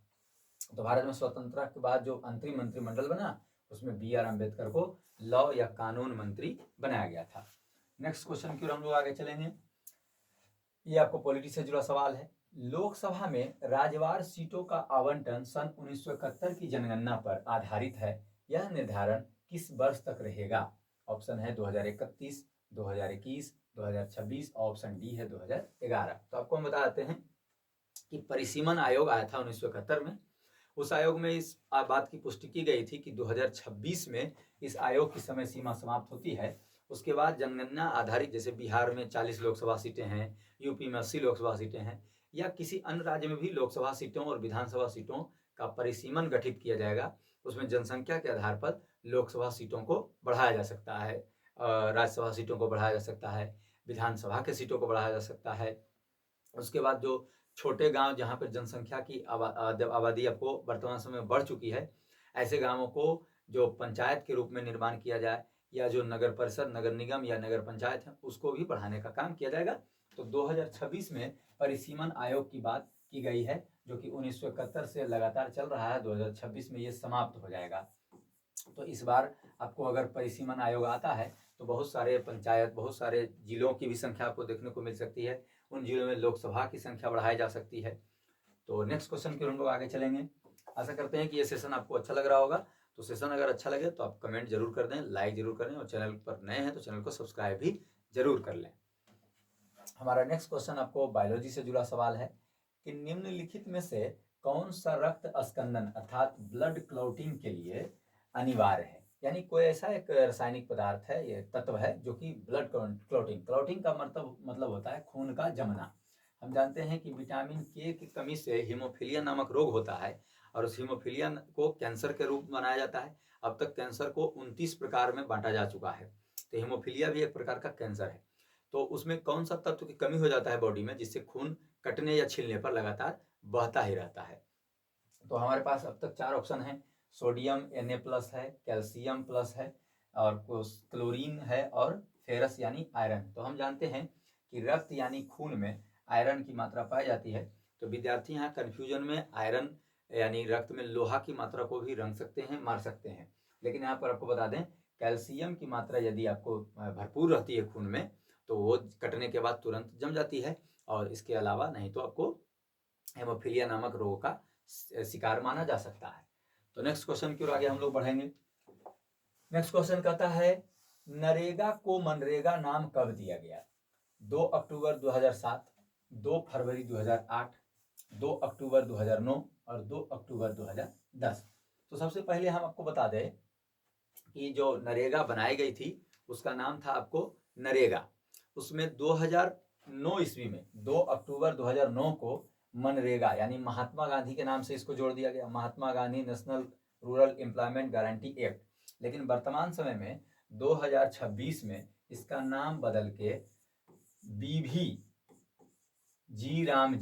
तो भारत में स्वतंत्रता के बाद जो अंतरिम मंत्रिमंडल बना, उसमें BR अम्बेडकर को लॉ या कानून मंत्री बनाया गया था। नेक्स्ट क्वेश्चन की ओर हम लोग आगे चलेंगे। ये आपको पॉलिटी से जुड़ा सवाल है। लोकसभा में राज्यवार सीटों का आवंटन सन 1971 की जनगणना पर आधारित है। यह निर्धारण किस वर्ष तक रहेगा? ऑप्शन है 2031, 2021, 2026, ऑप्शन डी है 2011। तो आपको हम बता देते हैं कि परिसीमन आयोग आया था 1971 में। उस आयोग में इस बात की पुष्टि की गई थी कि 2026 में इस आयोग की समय सीमा समाप्त होती है। उसके बाद जनगणना आधारित, जैसे बिहार में 40 लोकसभा सीटें हैं, यूपी में 80 लोकसभा सीटें हैं, या किसी अन्य राज्य में भी लोकसभा सीटों और विधानसभा सीटों का परिसीमन गठित किया जाएगा। उसमें जनसंख्या के आधार पर लोकसभा सीटों को बढ़ाया जा सकता है, राज्यसभा सीटों को बढ़ाया जा सकता है, विधानसभा के सीटों को बढ़ाया जा सकता है। उसके बाद जो छोटे गांव जहां पर जनसंख्या की आबादी आपको वर्तमान समय में बढ़ चुकी है, ऐसे गांवों को जो पंचायत के रूप में निर्माण किया जाए, या जो नगर परिषद, नगर निगम या नगर पंचायत है, उसको भी बढ़ाने का काम किया जाएगा। तो 2026 में परिसीमन आयोग की बात की गई है, जो कि 1971 से लगातार चल रहा है। 2026 में ये समाप्त हो जाएगा। तो इस बार आपको अगर परिसीमन आयोग आता है, तो बहुत सारे पंचायत, बहुत सारे जिलों की भी संख्या आपको देखने को मिल सकती है। उन जिलों में लोकसभा की संख्या बढ़ाई जा सकती है। तो नेक्स्ट क्वेश्चन की हम लोग आगे चलेंगे। आशा करते हैं कि ये सेशन आपको अच्छा लग रहा होगा। तो सेशन अगर अच्छा लगे तो आप कमेंट जरूर कर दें, लाइक जरूर करें, और चैनल पर नए हैं तो चैनल को सब्सक्राइब भी जरूर कर लें। हमारा नेक्स्ट क्वेश्चन आपको बायोलॉजी से जुड़ा सवाल है कि निम्नलिखित में से कौन सा रक्त अस्कंदन अर्थात ब्लड क्लॉटिंग के लिए अनिवार्य है? यानी कोई ऐसा एक रासायनिक पदार्थ है, ये तत्व है, जो कि ब्लड क्लॉटिंग का मतलब होता है खून का जमना। हम जानते हैं कि विटामिन के की कमी से हीमोफीलिया नामक रोग होता है, और उस हीमोफीलिया को कैंसर के रूप में मनाया जाता है। अब तक कैंसर को 29 प्रकार में बांटा जा चुका है, तो हीमोफीलिया भी एक प्रकार का कैंसर है। तो उसमें कौन सा तत्व की कमी हो जाता है बॉडी में, जिससे खून कटने या छिलने पर लगातार बहता ही रहता है? तो हमारे पास अब तक 4 ऑप्शन हैं। सोडियम Na+ है, कैल्शियम प्लस है, और क्लोरीन है, और फेरस यानी आयरन। तो हम जानते हैं कि रक्त यानी खून में आयरन की मात्रा पाई जाती है। तो विद्यार्थी यहाँ कन्फ्यूजन में आयरन यानी रक्त में लोहा की मात्रा को भी रंग सकते हैं, मार सकते हैं। लेकिन यहाँ पर आपको बता दें, कैल्शियम की मात्रा यदि आपको भरपूर रहती है खून में, तो वो कटने के बाद तुरंत जम जाती है, और इसके अलावा नहीं तो आपको हेमोफीलिया नामक रोग का शिकार माना जा सकता है। तो नेक्स्ट क्वेश्चन की ओर आगे हम लोग बढ़ेंगे। नेक्स्ट क्वेश्चन कहता है, नरेगा को मनरेगा नाम कब दिया गया? 2 अक्टूबर 2007, 2 फरवरी 2008, 2 अक्टूबर 2009 और 2 अक्टूबर 2010। तो सबसे पहले हम आपको बता दें कि जो नरेगा बनाई गई थी, उसका नाम था आपको नरेगा। उसमें 2009 ईस्वी में 2 अक्टूबर 2009 को मनरेगा यानी महात्मा गांधी के नाम से इसको जोड़ दिया गया, Mahatma Gandhi national rural employment guarantee act. लेकिन वर्तमान समय में 2026 में इसका नाम बदल के BV जी राम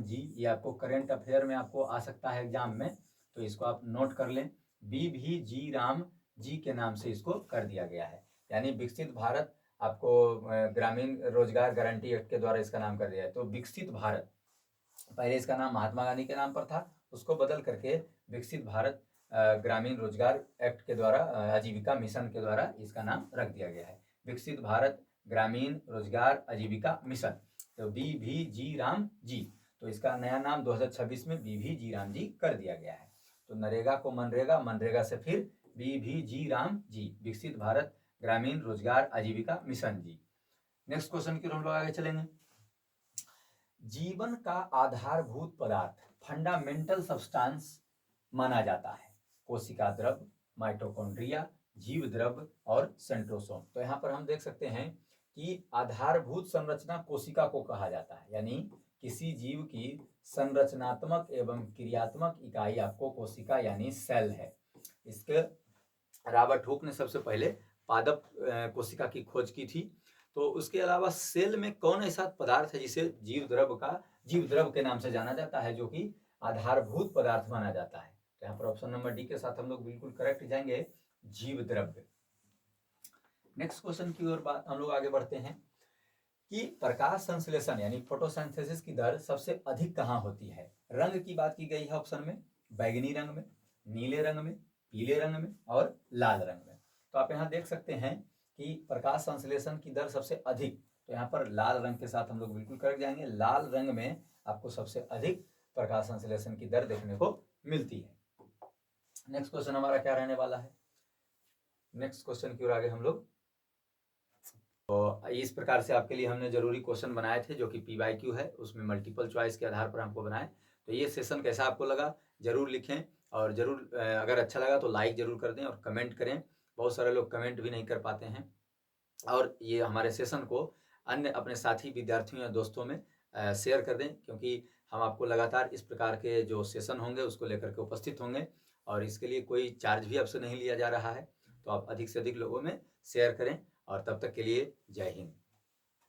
जी, ये आपको करंट अफेयर में आपको आ सकता है एग्जाम में, तो इसको आप नोट कर लें। BV जी राम जी के नाम से इसको कर दिया गया है। यानी विकसित भारत आपको ग्रामीण रोजगार गारंटी एक्ट के द्वारा इसका नाम कर दिया है। तो विकसित भारत, पहले इसका नाम महात्मा गांधी के नाम पर था, उसको बदल करके विकसित भारत ग्रामीण रोजगार एक्ट के द्वारा आजीविका मिशन के द्वारा इसका नाम रख दिया गया है, विकसित भारत ग्रामीण रोजगार आजीविका मिशन। तो BVG राम जी, तो इसका नया नाम 2026 में BVG राम जी कर दिया गया है। तो नरेगा को मनरेगा, मनरेगा से फिर BVG राम जी, विकसित भारत ग्रामीण रोजगार आजीविका मिशन जी। नेक्स्ट क्वेश्चन की ओर हम लोग आगे चलेंगे। जीवन का आधारभूत पदार्थ, फंडामेंटल सब्सटेंस माना जाता है कोशिका द्रव, माइटोकॉन्ड्रिया, जीव द्रव और सेंट्रोसोम। तो यहाँ पर हम देख सकते हैं कि आधारभूत संरचना कोशिका को कहा जाता है, यानी किसी जीव की संरचनात्मक एवं क्रियात्मक इकाई आपको कोशिका यानी सेल है। इसके रॉबर्ट हुक ने सबसे पहले पादप कोशिका की खोज की थी। तो उसके अलावा सेल में कौन ऐसा पदार्थ है जिसे जीव द्रव के नाम से जाना जाता है, जो कि आधारभूत पदार्थ माना जाता है। तो यहाँ पर ऑप्शन नंबर डी के साथ हम लोग बिल्कुल करेक्ट जाएंगे, जीव द्रव्य। नेक्स्ट क्वेश्चन की ओर हम लोग आगे बढ़ते हैं कि प्रकाश संश्लेषण यानी फोटोसिंथेसिस की दर सबसे अधिक कहाँ होती है। रंग की बात की गई है ऑप्शन में, बैगनी रंग में, नीले रंग में, पीले रंग में और लाल रंग में। तो आप यहाँ देख सकते हैं कि प्रकाश संश्लेषण की दर सबसे अधिक, तो यहाँ पर लाल रंग के साथ हम लोग बिल्कुल करेक्ट जाएंगे। लाल रंग में आपको सबसे अधिक प्रकाश संश्लेषण की दर देखने को मिलती है। नेक्स्ट क्वेश्चन हमारा क्या रहने वाला है, नेक्स्ट क्वेश्चन की ओर आगे हम लोग। तो इस प्रकार से आपके लिए हमने जरूरी क्वेश्चन बनाए थे जो कि PYQ है, उसमें मल्टीपल चॉइस के आधार पर हमको बनाए। तो ये सेशन कैसा आपको लगा जरूर लिखें, और जरूर अगर अच्छा लगा तो लाइक जरूर कर दें और कमेंट करें। बहुत सारे लोग कमेंट भी नहीं कर पाते हैं। और ये हमारे सेशन को अन्य अपने साथी विद्यार्थियों या दोस्तों में शेयर कर दें, क्योंकि हम आपको लगातार इस प्रकार के जो सेशन होंगे उसको लेकर के उपस्थित होंगे, और इसके लिए कोई चार्ज भी आपसे नहीं लिया जा रहा है। तो आप अधिक से अधिक लोगों में शेयर करें, और तब तक के लिए जय हिंद।